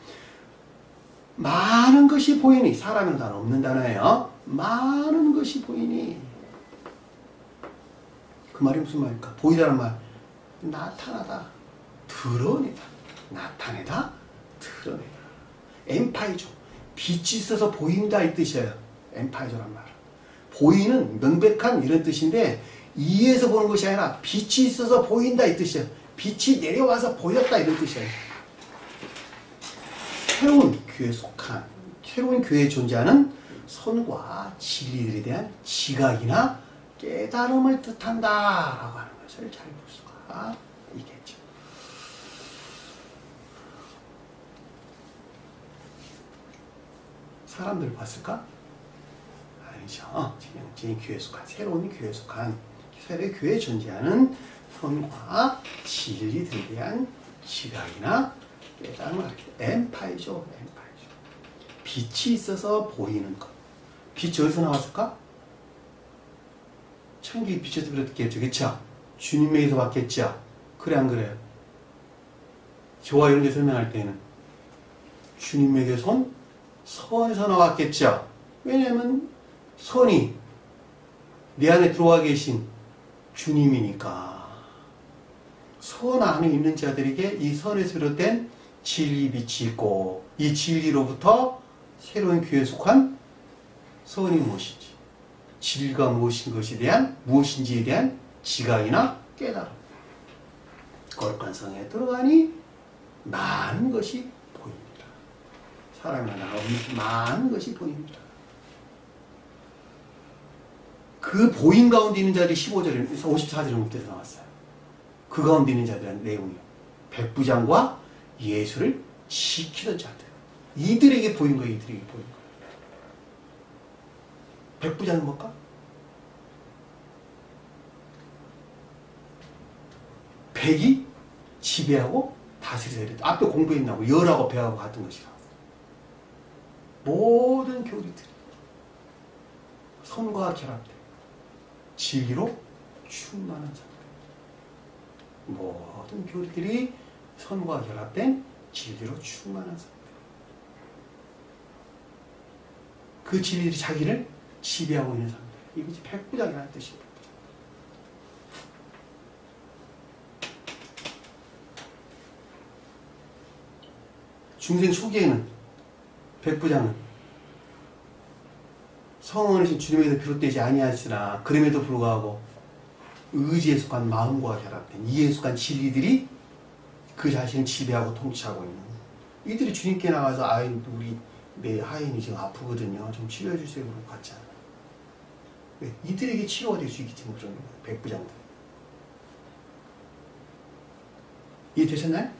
많은 것이 보이니, 사람은 단어 없는 단어예요. 많은 것이 보이니, 그 말이 무슨 말일까? 보이다는 말, 나타나다, 드러내다, 나타내다, 드러내다. 엠파이죠. 빛이 있어서 보인다, 이 뜻이에요. 엠파이저란 말. 보이는 명백한 이런 뜻인데, 이에서 보는 것이 아니라 빛이 있어서 보인다, 이 뜻이에요. 빛이 내려와서 보였다 이런 뜻이에요. 새로운 교회에 속한, 새로운 교회에 존재하는 선과 진리들에 대한 지각이나 깨달음을 뜻한다라고 하는 것을 잘 볼 수가 있겠죠. 사람들을 봤을까? 아니죠. 제 교회에 속한, 새로운 교회에 속한, 새로운 교회에 존재하는 선과 진리들에 대한 지각이나 깨달음을 가리켜. 엠파이죠. 빛이 있어서 보이는 것. 빛이 어디서 나왔을까? 천국의 빛에서 비롯됐겠죠. 그쵸? 주님에게서 왔겠죠. 그래 안 그래요? 저와 이런 데 설명할 때는 주님에게서 온 선에서 나왔겠죠. 왜냐하면 선이 내 안에 들어와 계신 주님이니까. 선 안에 있는 자들에게 이 선에서 비롯된 진리 빛이 있고, 이 진리로부터 새로운 교회에 속한 선이 무엇인지, 진리가 무엇인지에 대한 지각이나 깨달음. 거룩한 성에 들어가니 많은 것이 보입니다. 사람이 하나가 많은 것이 보입니다. 그 보인 가운데 있는 자들이 15절에서 54절부터 나왔어요. 그 가운데 있는 자들의 내용이요. 백부장과 예수를 지키던 자들. 이들에게 보인 거예요. 이들에게 보인 거예요. 백부장은 뭘까? 백이 지배하고 다스리자 이랬다. 앞에 공부했나고 열하고 백하고 같은 것이라. 모든 교리들이 선과 결합된 진리로 충만한 자들. 모든 교리들이 선과 결합된 진리로 충만한 사람들. 그 진리들이 자기를 지배하고 있는 사람들. 이것이 백부장이라는 뜻이에요. 중생 초기에는 백부장은 성원이신 주님에서 비롯되지 아니하시나 그럼에도 불구하고 의지에 속한 마음과 결합된 이에 속한 진리들이 그 자신을 지배하고 통치하고 있는 이들이 주님께 나가서 우리 내 하인이 지금 아프거든요. 좀 치료해 주세요. 그러고 갔잖아. 왜? 이들에게 치료가 될 수 있기 때문에 그런 거예요. 백부장들. 이해되셨나요?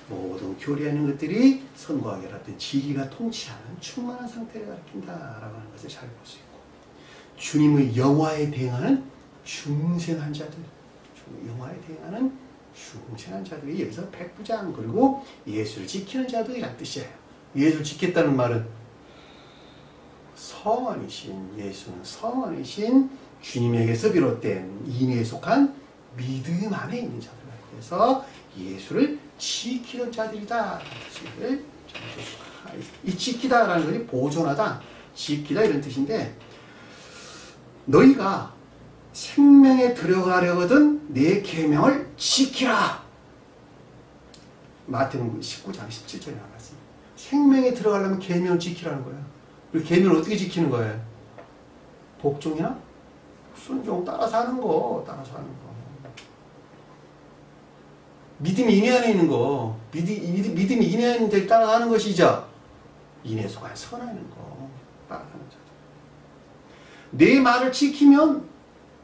모든 교리하는 것들이 선과 결합된 진리가 통치하는 충만한 상태를 가리킨다라고 하는 것을 잘 볼 수 있고, 주님의 영화에 대응하는 중생한 자들, 영화에 대응하는 중생한 자들이 여기서 백부장, 그리고 예수를 지키는 자들이란 뜻이에요. 예수를 지켰다는 말은 성원이신 예수는 성원이신 주님에게서 비롯된 인위에 속한 믿음 안에 있는 자들이라 해서 예수를 지키는 자들이다. 이 지키다라는 것이 보존하다, 지키다 이런 뜻인데, 너희가 생명에 들어가려거든 내 계명을 지키라. 마태복음 19장 17절에 나왔습니다. 생명에 들어가려면 계명을 지키라는 거예요. 그리고 계명을 어떻게 지키는 거예요? 복종이나 순종, 따라서 하는 거. 믿음이 인해 안에 있는 거. 믿음이 인해 안에 있는 데를 따라가는 것이죠. 인해 속한 선하는 거. 따라가는 자. 내 말을 지키면,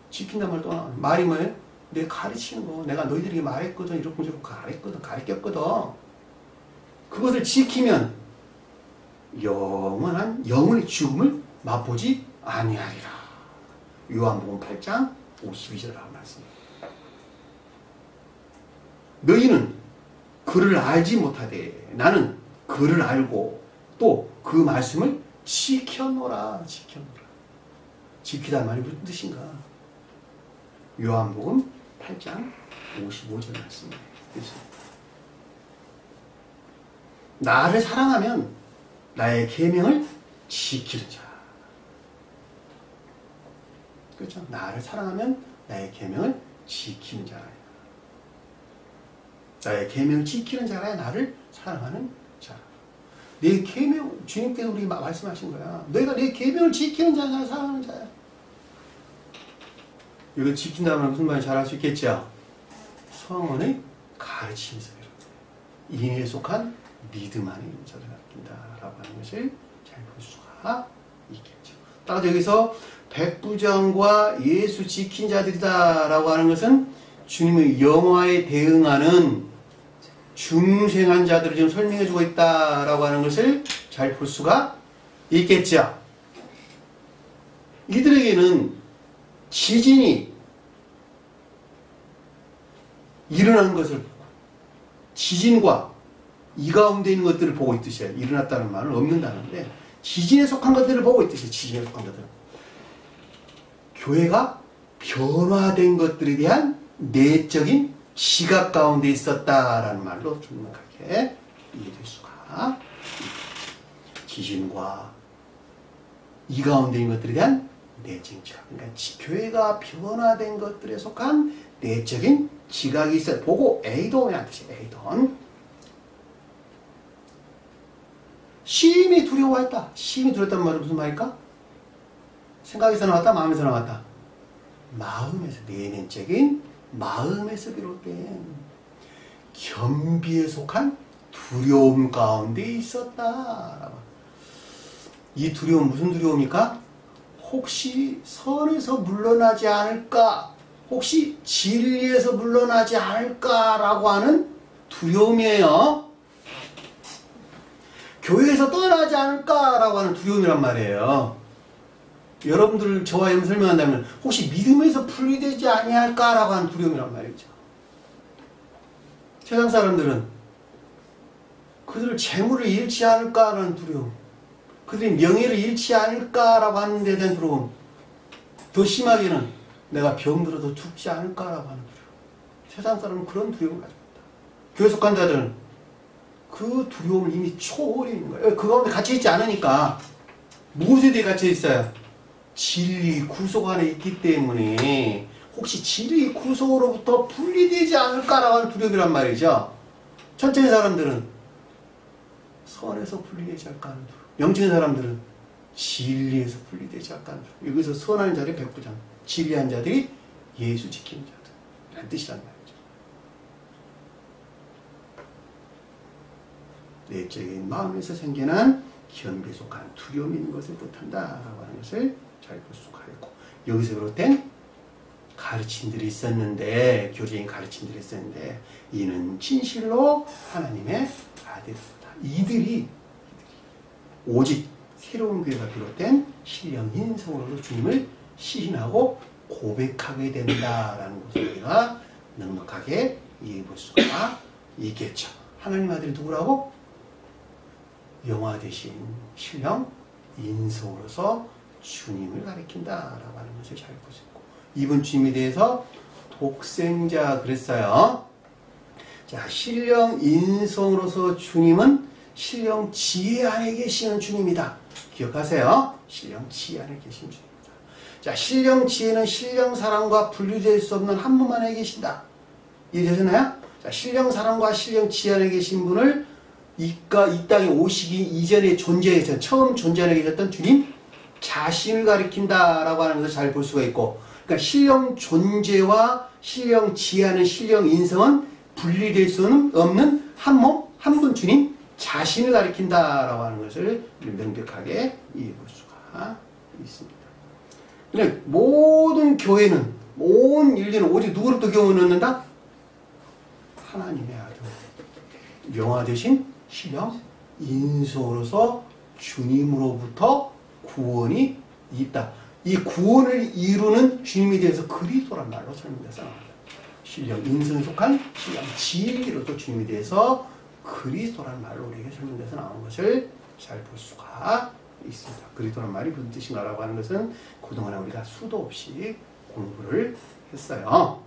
지킨단 말 또 말이 뭐예요? 내 가르치는 거. 내가 너희들에게 말했거든. 이렇게 가르쳤거든. 그것을 지키면 영원의 죽음을 맛보지 아니하리라. 요한복음 8장 52절이라고 말씀입니다. 너희는 그를 알지 못하되 나는 그를 알고 또 그 말씀을 지켜노라. 지키다는 말이 무슨 뜻인가? 요한복음 8장 55절 말씀입니다. 나를 사랑하면 나의 계명을 지키는 자. 그렇죠? 나를 사랑하면 나의 계명을 지키는 자라. 나의 계명을 지키는 자라야 나를 사랑하는 자라. 내 계명, 주님께서 우리 말씀하신 거야. 너희가 내 계명을 지키는 자가 사랑하는 자야. 이거 지킨다면 무슨 말인지 잘 알 수 있겠죠? 성언의 가르침에서 비롯돼 인에 속한 믿음 안에 있는 자를 가리킨다라고 하는 것을 잘 볼 수가 있겠죠. 따라서 여기서 백부장과 예수 지킨 자들이다라고 하는 것은 주님의 영화에 대응하는 중생한 자들을 지금 설명해주고 있다라고 하는 것을 잘 볼 수가 있겠죠. 이들에게는 지진이 일어난 것을 보고 지진과 이 가운데 있는 것들을 보고 있듯이 일어났다는 말은 없는다는데 지진에 속한 것들을 보고 있듯이 지진에 속한 것들 교회가 변화된 것들에 대한 내적인 지각 가운데 있었다라는 말로 정확하게 이해될 수가 있겠죠. 지진과 이 가운데 있는 것들에 대한 내적인 지각. 그러니까 교회가 변화된 것들에 속한 내적인 지각이 있어요. 보고 에이돈이라는 뜻이에요. 에이돈. 심히 두려워했다. 심히 두려웠다는 말은 무슨 말일까? 생각에서 나왔다? 마음에서 나왔다? 마음에서, 내면적인 마음에서 비롯된 겸비에 속한 두려움 가운데 있었다. 이 두려움 무슨 두려움입니까? 혹시 선에서 물러나지 않을까? 혹시 진리에서 물러나지 않을까라고 하는 두려움이에요. 교회에서 떠나지 않을까라고 하는 두려움이란 말이에요. 여러분들 저와 여러분 설명한다면 혹시 믿음에서 분리되지 아니할까라고 하는 두려움이란 말이죠. 세상 사람들은 그들을 재물을 잃지 않을까라는 두려움, 그들이 명예를 잃지 않을까라고 하는 데 대한 두려움, 더 심하게는 내가 병들어도 죽지 않을까라고 하는 두려움. 세상 사람은 그런 두려움을 가지고 있다. 교회 속한 자들은 그 두려움을 이미 초월해 있는 거예요. 그 가운데 갇혀 있지 않으니까. 무엇에 대해 갇혀 있어요? 진리 구속 안에 있기 때문에 혹시 진리 구속으로부터 분리되지 않을까라고 하는 두려움이란 말이죠. 천천히 사람들은 선에서 분리되지 않을까 하는 두려움. 영적인 사람들은 진리에서 분리되지 않을까 하는 두려움. 여기서 선한 자들이 백부장, 진리한 자들이 예수 지키는 자들. 이런 뜻이란 말이죠. 내적인 마음에서 생겨난 겸비에 속한 두려움이 있는 것을 뜻한다라고 하는 것을 잘 볼 수가 있고, 여기서 비롯된 가르침들이 있었는데, 교리적인 가르침들이 있었는데, 이는 진실로 하나님의 아들이다. 이들이 오직 새로운 교회가 비롯된 신령 인성으로서 주님을 시인하고 고백하게 된다라는 것을 우리가 넉넉하게 이해해 볼 수가 있겠죠. 하나님 아들이 누구라고? 영화 대신 신령 인성으로서 주님을 가리킨다라고 하는 것을 잘 볼 수 있고, 이번 주님에 대해서 독생자 그랬어요. 자, 신령 인성으로서 주님은 신령 지혜 안에 계시는 주님이다. 기억하세요. 신령 지혜 안에 계신 주님이다. 자, 신령 지혜는 신령 사랑과 분리될 수 없는 한 분 안에 계신다. 이해되셨나요? 자, 신령 사랑과 신령 지혜 안에 계신 분을 이 땅에 오시기 이전에 존재해서 처음 존재하게 계셨던 주님 자신을 가리킨다라고 하는 것을 잘 볼 수가 있고, 그러니까 신령 존재와 신령 지혜하는 신령 인성은 분리될 수는 없는 한 몸, 한 분 주님 자신을 가리킨다라고 하는 것을 명백하게 이해해 볼 수가 있습니다. 근데 모든 교회는, 온 인류는 오직 누구로부터 교훈을 얻는다? 하나님의 아들, 영화 되신 신령 인성으로서 주님으로부터 구원이 있다. 이 구원을 이루는 주님에 대해서 그리스도란 말로 설명돼서 나옵니다. 신령 인성에 속한 신령 진리로서 주님에 대해서 그리스도란 말로 우리에게 설명돼서 나오는 것을 잘 볼 수가 있습니다. 그리스도란 말이 무슨 뜻인가라고 하는 것은 그동안에 우리가 수도 없이 공부를 했어요.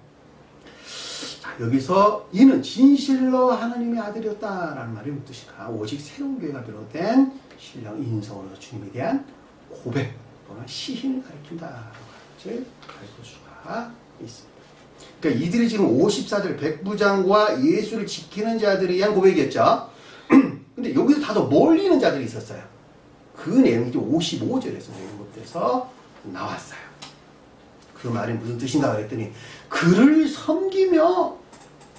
자, 여기서 이는 진실로 하나님의 아들이었다라는 말이 무슨 뜻인가? 오직 새로운 교회가 비롯된 신령 인성으로서 주님에 대한 고백 또는 시인을 가리킨다라고 하는 것을 잘 볼 수가 있습니다. 그러니까 이들이 지금 54절 백부장과 예수를 지키는 자들에 의한 고백이었죠. 근데 여기서 다소 몰리는 자들이 있었어요. 그 내용이 55절에서 언급돼서 나왔어요. 그 말이 무슨 뜻인가 그랬더니 그를 섬기며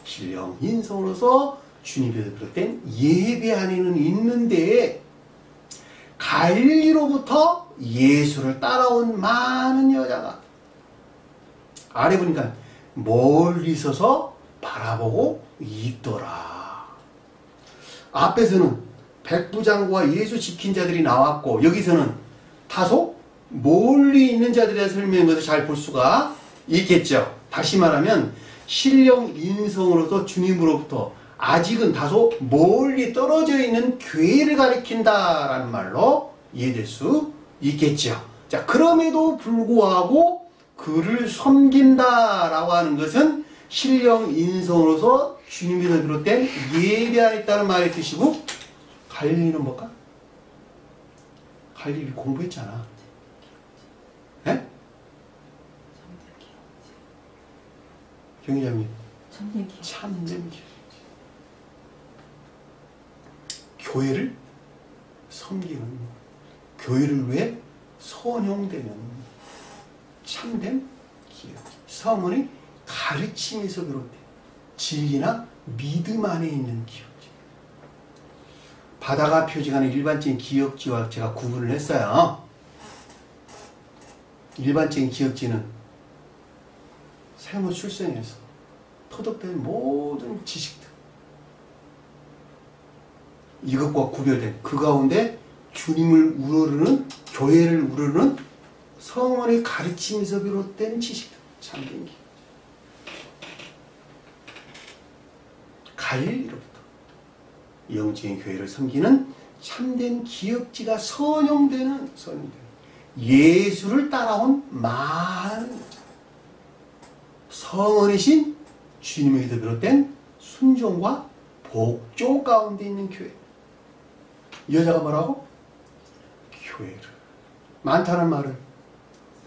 신령 인성으로서 주님께서 비롯된 예배 안에는 있는데 갈릴리로부터 예수를 따라온 많은 여자가 아래 보니까 멀리 서서 바라보고 있더라. 앞에서는 백부장과 예수 지킨 자들이 나왔고 여기서는 다소 멀리 있는 자들에 대한 설명인 것을 잘 볼 수가 있겠죠. 다시 말하면 신령 인성으로서 주님으로부터 아직은 다소 멀리 떨어져 있는 교회를 가리킨다라는 말로 이해될 수 있겠죠. 자, 그럼에도 불구하고 그를 섬긴다라고 하는 것은 신령 인성으로서 주님에서 비롯된 예배 안에 있다는 말을 드시고 갈릴리는 뭘까? 갈릴리 공부했잖아. 예? 경희자님 참된 기억이지. 교회를 섬기는, 교회를 위해 선용되는 참된 기억. 성원의 가르침에서 비롯된 진리나 믿음 안에 있는 기억지. 바다가 표지하는 일반적인 기억지와 제가 구분을 했어요. 일반적인 기억지는 생후 출생에서 터득된 모든 지식들, 이것과 구별된 그 가운데 주님을 우러르는, 교회를 우러르는 성원의 가르침에서 비롯된 지식들, 참된 기억. 갈릴리로부터 영적인 교회를 섬기는 참된 기억지가 선용되는 예수를 따라온 많은 성원이신 주님에게서 비롯된 순종과 복종 가운데 있는 교회. 여자가 뭐라고? 교회를. 많다는 말은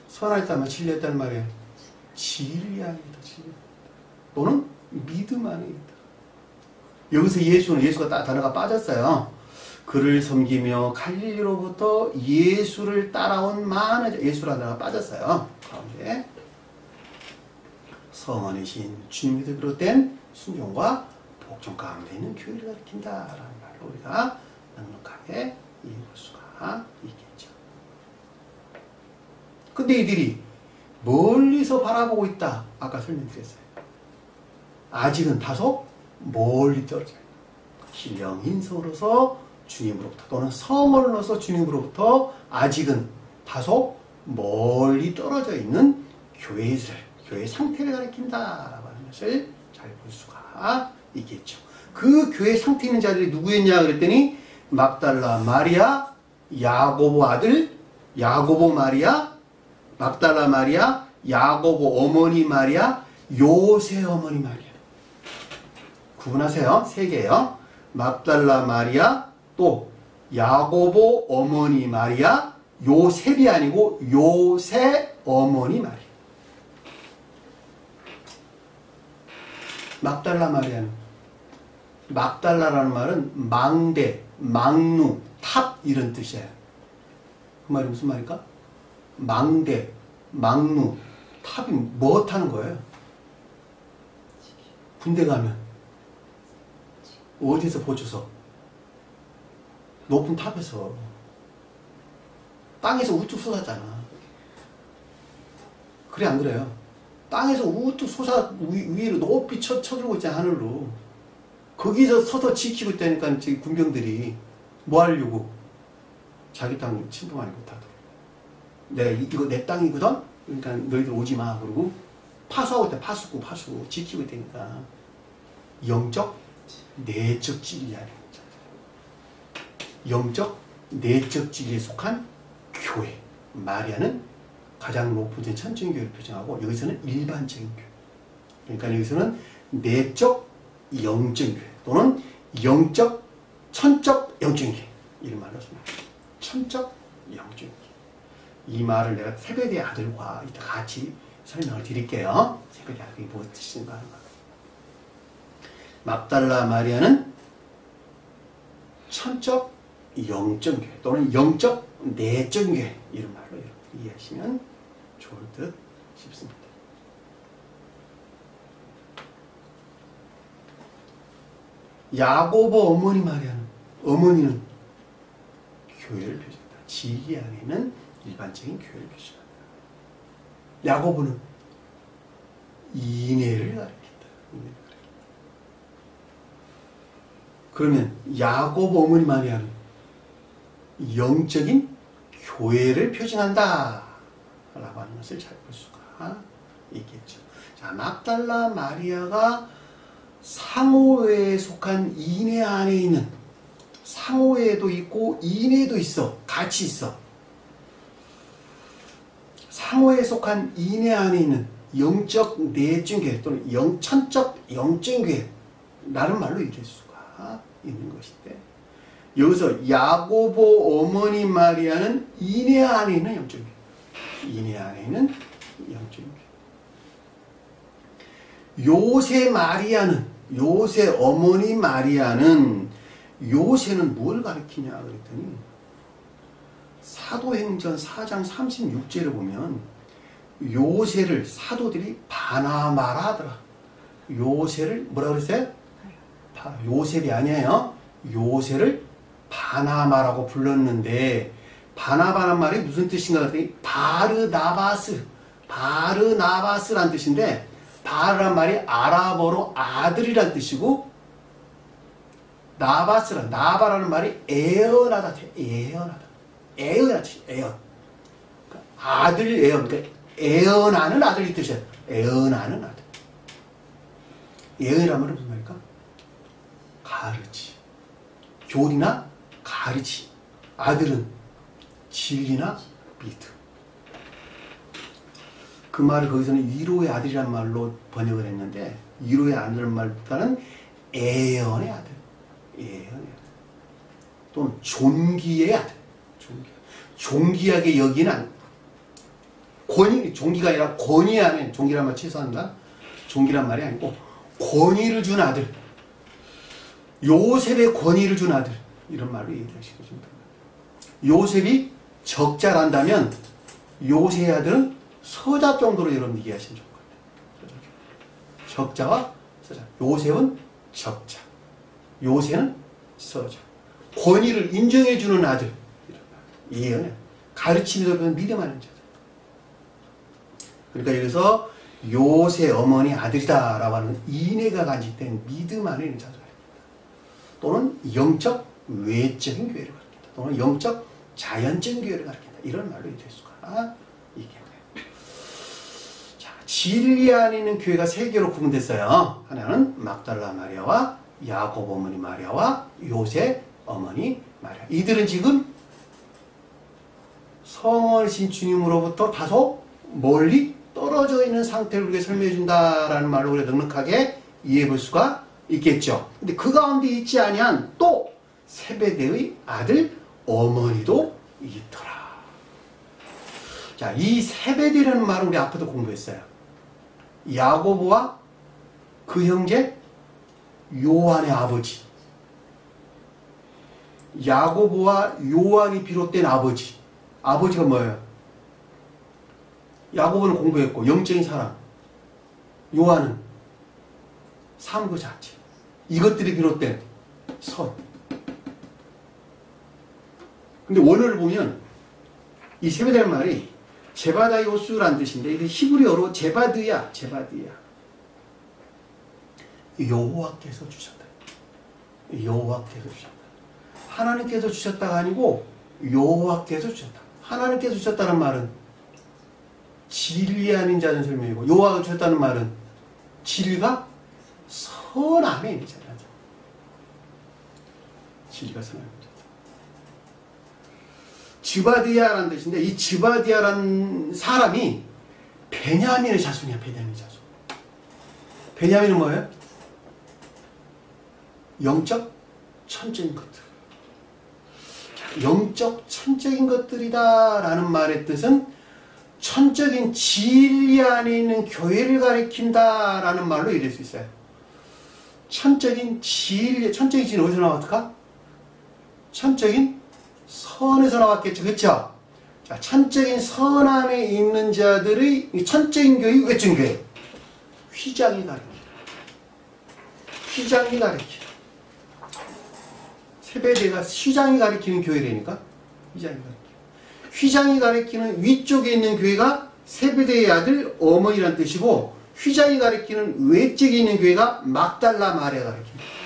선하였다는 말, 진리했다는 말이에요. 진리 안에 있다. 진리. 또는 믿음 안에 있다. 여기서 예수가 단어가 빠졌어요. 그를 섬기며 갈릴리로부터 예수를 따라온 많은, 예수라는 단어가 빠졌어요. 가운데 성원이신 주님에서 비롯된 순종과 복종 가운데 있는 교회를 가리킨다라는 말로 우리가 넉넉하게 이해할 수가 있겠죠. 근데 이들이 멀리서 바라보고 있다. 아까 설명드렸어요. 아직은 다소 멀리 떨어져요. 신령 인성으로서 주님으로부터 또는 성원으로서 주님으로부터 아직은 다소 멀리 떨어져 있는 교회 상태를 가리킨다라고 하는 것을 잘 볼 수가 있겠죠. 그 교회 상태 있는 자들이 누구였냐 그랬더니 막달라 마리아, 야고보 아들 야고보 마리아, 막달라 마리아, 야고보 어머니 마리아, 요새 어머니 마리아. 구분하세요. 세 개요. 막달라 마리아, 또 야고보 어머니 마리아, 요셉이 아니고 요새 어머니 마리아. 막달라 마리아는, 막달라라는 말은 망대, 망루, 탑 이런 뜻이에요. 그 말이 무슨 말일까? 망대, 망루, 탑이 뭐 타는 거예요? 군대 가면 어디서 보초서? 높은 탑에서, 땅에서 우뚝 솟았잖아. 그래 안 그래요? 땅에서 우뚝 솟아 위로 높이 쳐들고 있잖아, 하늘로. 거기서 서서 지키고 있다니까 군병들이 뭐 하려고? 자기 땅 침범하지 못하도록. 내가 이거 내 땅이거든? 그러니까 너희들 오지 마. 그러고 파수하고 있다. 파수고 지키고 있다니까. 영적, 내적 진리야. 영적, 내적 진리에 속한 교회. 마리아는 가장 높은 천천교회를 표정하고 여기서는 일반적인 교회. 그러니까 여기서는 내적, 영적인 교회 또는 영적, 천적, 영적인 교회. 이런 말을 씁니다. 천적, 영적인 교회. 이 말을 내가 세베대의 아들과 이따 같이 설명을 드릴게요. 세베대의 아들이 무엇 뜻인가 하는 거. 막달라 마리아는 천적, 영적 교회 또는 영적, 내적 교회 이런 말로 이해하시면 좋을 듯 싶습니다. 야고보 어머니 마리아는, 어머니는 교회를 표시한다. 진리 안에는 일반적인 교회를 표시한다. 야고보는 인애를 가리킨다. 그러면 야고보 어머니 마리아는 영적인 교회를 표징한다 라고 하는 것을 잘 볼 수가 있겠죠. 자, 막달라 마리아가 상호회에 속한 인애 안에 있는, 상호회도 있고 인애도 있어. 같이 있어. 상호회에 속한 인애 안에 있는 영적 내적 교회 또는 천적 영적 교회라는 말로 이룰 수가 있는 것인데, 여기서 야고보 어머니 마리아는 인애 안에 있는 영적 교회, 인애 안에 있는 영적 교회. 요새 마리아는, 요새 어머니 마리아는, 요새는 뭘 가리키냐 그랬더니 사도행전 4장 36절을 보면 요새를 사도들이 바나마라 하더라. 요새를 뭐라 그랬어요? 요셉이 아니에요. 요새를 바나마라고 불렀는데, 바나바란 말이 무슨 뜻인가 그랬더니 바르나바스란 뜻인데, 바르란 말이 아랍어로 아들이란 뜻이고, 나바라는 말이 애언하다. 애언하다. 애언. 아들 애언. 그러니까 애언하는 아들이 뜻이에요. 애언하는 아들. 애언이란 말은 무슨 말일까? 가르치. 교리나 가르치. 아들은 진리나 믿음. 그 말을 거기서는 위로의 아들이란 말로 번역을 했는데, 위로의 아들이란 말보다는 애언의 아들. 애언의 아들. 또는 존귀의 아들. 존귀하게 여기는, 존귀가 아니라 권위하는, 존귀란 말 취소한다. 존귀란 말이 아니고 권위를 준 아들. 요셉의 권위를 준 아들. 이런 말로 얘기하시면 됩니다. 요셉이 적자란다면 요셉의 아들은 서자 정도로 여러분 얘기하시면 좋을 것 같아요. 적자와 서자. 요셉은 적자. 요셉은 서자. 권위를 인정해주는 아들. 이해요. 가르치는 믿음하는 자들. 그러니까 여기서 요새 어머니 아들이다라고 하는 인애가 간직된 믿음 안에 있는 자들. 또는 영적 외적인 교회를 가르친다. 또는 영적 자연적인 교회를 가르친다. 이런 말로 될 수가 있겠네요. 자, 진리 안에 있는 교회가 세 개로 구분됐어요. 하나는 막달라 마리아와 야고보 어머니 마리아와 요새 어머니 마리아. 이들은 지금 성원이신 주님으로부터 다소 멀리 떨어져 있는 상태를 우리에게 설명해 준다라는 말로 우리가 넉넉하게 이해해 볼 수가 있겠죠. 근데 그 가운데 있지 아니한 또 세베대의 아들 어머니도 있더라. 자, 이 세베대라는 말은 우리 앞에도 공부했어요. 야고보와 그 형제 요한의 아버지. 야고보와 요한이 비롯된 아버지. 아버지가 뭐예요? 야고보는 공부했고 영적인 사람, 요한은 삶 그 자체. 이것들이 비롯된 선. 근데 원어를 보면 이 세베대라는 말이 제바다이오스라는 뜻인데, 이게 히브리어로 제바드야. 여호와께서 주셨다. 여호와께서 주셨다. 하나님께서 주셨다가 아니고 여호와께서 주셨다. 하나님께서 주셨다는 말은 진리 아닌 자는 설명이고, 여호와가 주셨다는 말은 진리가 선 안에 있는 자다. 진리가 선 안에 있는 자다. 즈바디아라는 뜻인데, 이 즈바디아라는 사람이 베냐민의 자손이야. 베냐민 자손. 베냐민은 뭐예요? 영적 천적인 것들. 영적 천적인 것들이다 라는 말의 뜻은 천적인 진리 안에 있는 교회를 가리킨다 라는 말로 이룰 수 있어요. 천적인 진리, 천적인 진리 어디서 나왔을까? 천적인 선에서 나왔겠죠. 그렇죠? 자, 천적인 선 안에 있는 자들의 천적인 교회, 외적인 교회. 휘장이 가리키다. 휘장이 가리키다. 세배대가 휘장이 가리키는 교회라니까. 휘장이 가리키는 위쪽에 있는 교회가 세배대의 아들 어머니란 뜻이고, 휘장이 가리키는 외쪽에 있는 교회가 막달라 마리아가 가리킵니다.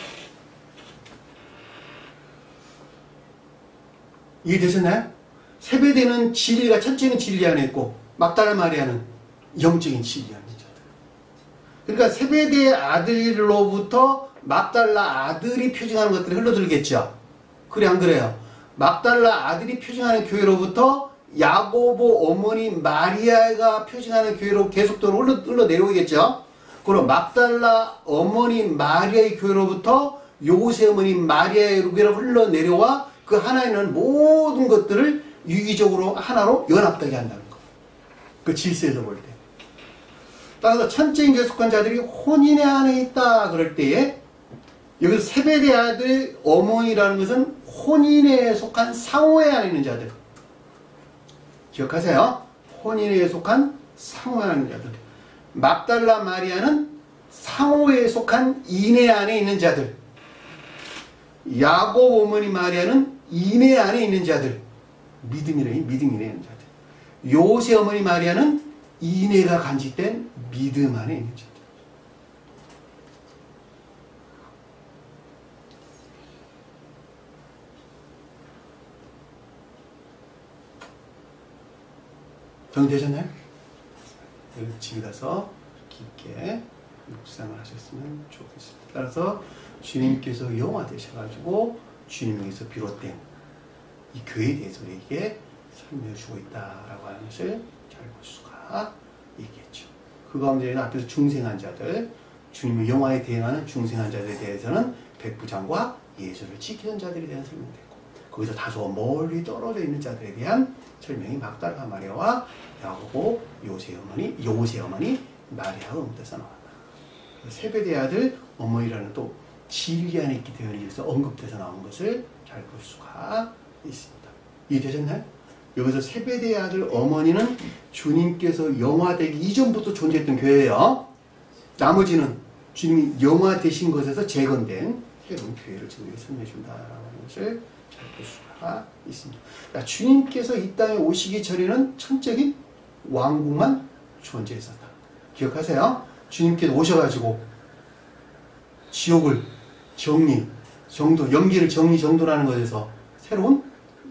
이해되셨나요? 세배대는 진리가, 첫째는 진리 안에 있고, 막달라 마리아는 영적인 진리 안에 있죠. 그러니까 세배대의 아들로부터 막달라 아들이 표징하는 것들이 흘러들겠죠. 그래 안 그래요? 막달라 아들이 표징하는 교회로부터 야고보 어머니 마리아가 표징하는 교회로 계속적으로 흘러내려오겠죠. 그럼 막달라 어머니 마리아의 교회로부터 요새 어머니 마리아의 교회로 흘러내려와 그 하나에 있는 모든 것들을 유기적으로 하나로 연합되게 한다는 거. 그 질서에서 볼 때. 따라서 천체인 교회 속한 자들이 혼인의 안에 있다 그럴 때에, 여기서 세배대 아들 어머니라는 것은 혼인에 속한 상호에 안에 있는 자들. 기억하세요. 혼인에 속한 상호에 안에 있는 자들. 막달라 마리아는 상호에 속한 인애 안에 있는 자들. 야곱 어머니 마리아는 인애 안에 있는 자들. 믿음 안에 있는 자들. 요새 어머니 마리아는 인애가 간직된 믿음 안에 있는 자들. 정리되셨나요? 집에 가서 깊게 묵상을 하셨으면 좋겠습니다. 따라서 주님께서 영화 되셔가지고 주님에게서 비롯된 이 교회에 대해서 우리에게 설명해 주고 있다라고 하는 것을 잘 볼 수가 있겠죠. 그 가운데는 앞에서 중생한 자들, 주님의 영화에 대응하는 중생한 자들에 대해서는 백부장과 예수를 지키는 자들에 대한 설명됐고, 거기서 다소 멀리 떨어져 있는 자들에 대한 설명이 막달라 마리아와 야고보 요새 어머니 마리아가 언급돼서 나왔다. 세배대 아들 어머니라는 또 진리 안에 있기 때문에 언급돼서 나온 것을 잘 볼 수가 있습니다. 이해되셨나요? 여기서 세배대 아들 어머니는 주님께서 영화되기 이전부터 존재했던 교회예요. 나머지는 주님이 영화되신 것에서 재건된 새로운 교회를 지금 설명해 준다라는 것을 잘 볼 수가 있습니다. 그러니까 주님께서 이 땅에 오시기 전에는 천적인 왕국만 존재했었다. 기억하세요? 주님께서 오셔가지고 지옥을 연기를 정리정돈하는 것에서 새로운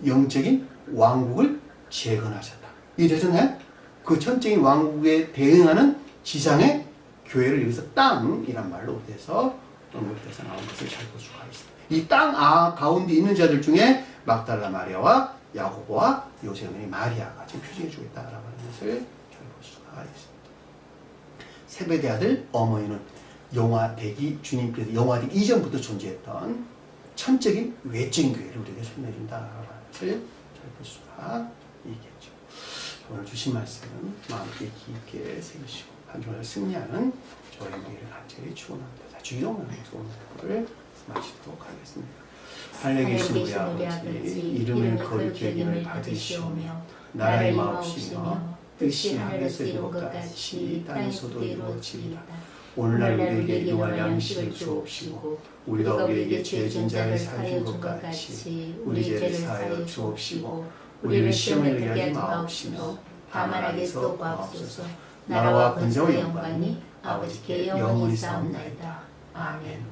영적인 왕국을 재건하셨다. 이해되셨나요? 그 천적인 왕국에 대응하는 지상의 교회를 여기서 땅이란 말로 언급돼서 나온 것을 잘 볼 수가 있습니다. 이 땅 가운데 있는 자들 중에 막달라 마리아와 야고보와 요새 어머니 마리아가 지금 표징해주고 있다라고 하는 것을 잘 볼 수가 있습니다. 세배대 아들 어머니는 주님께서 영화되기 이전부터 존재했던 천적인 외적인 교회를 우리에게 설명해준다라고 하는 것을 잘 볼 수가 있겠죠. 오늘 주신 말씀은 마음께 깊게 새기시고 한 주를 승리하는 저의 미래를 간절히 축원합니다. 주의동하는 소원을 마치도록 하겠습니다. 하늘에 계신 우리 아버지, 이름을 거룩히 여김을 받으시오며 나라의 마옵시며 뜻이 하늘에서 이룬 것 같이 땅에서도 이루어지이다. 오늘날 우리에게 일용할 양식을 주옵시고 우리가 우리에게 죄진 자를 사하여 준 것 같이 우리 죄를 사하여 주옵시고 우리를 시험에 들게 하지 마옵시며 다만 악에서 구하옵소서. 나라와 권세와 영광이 아버지께 영원히 싸움나이다. 아멘.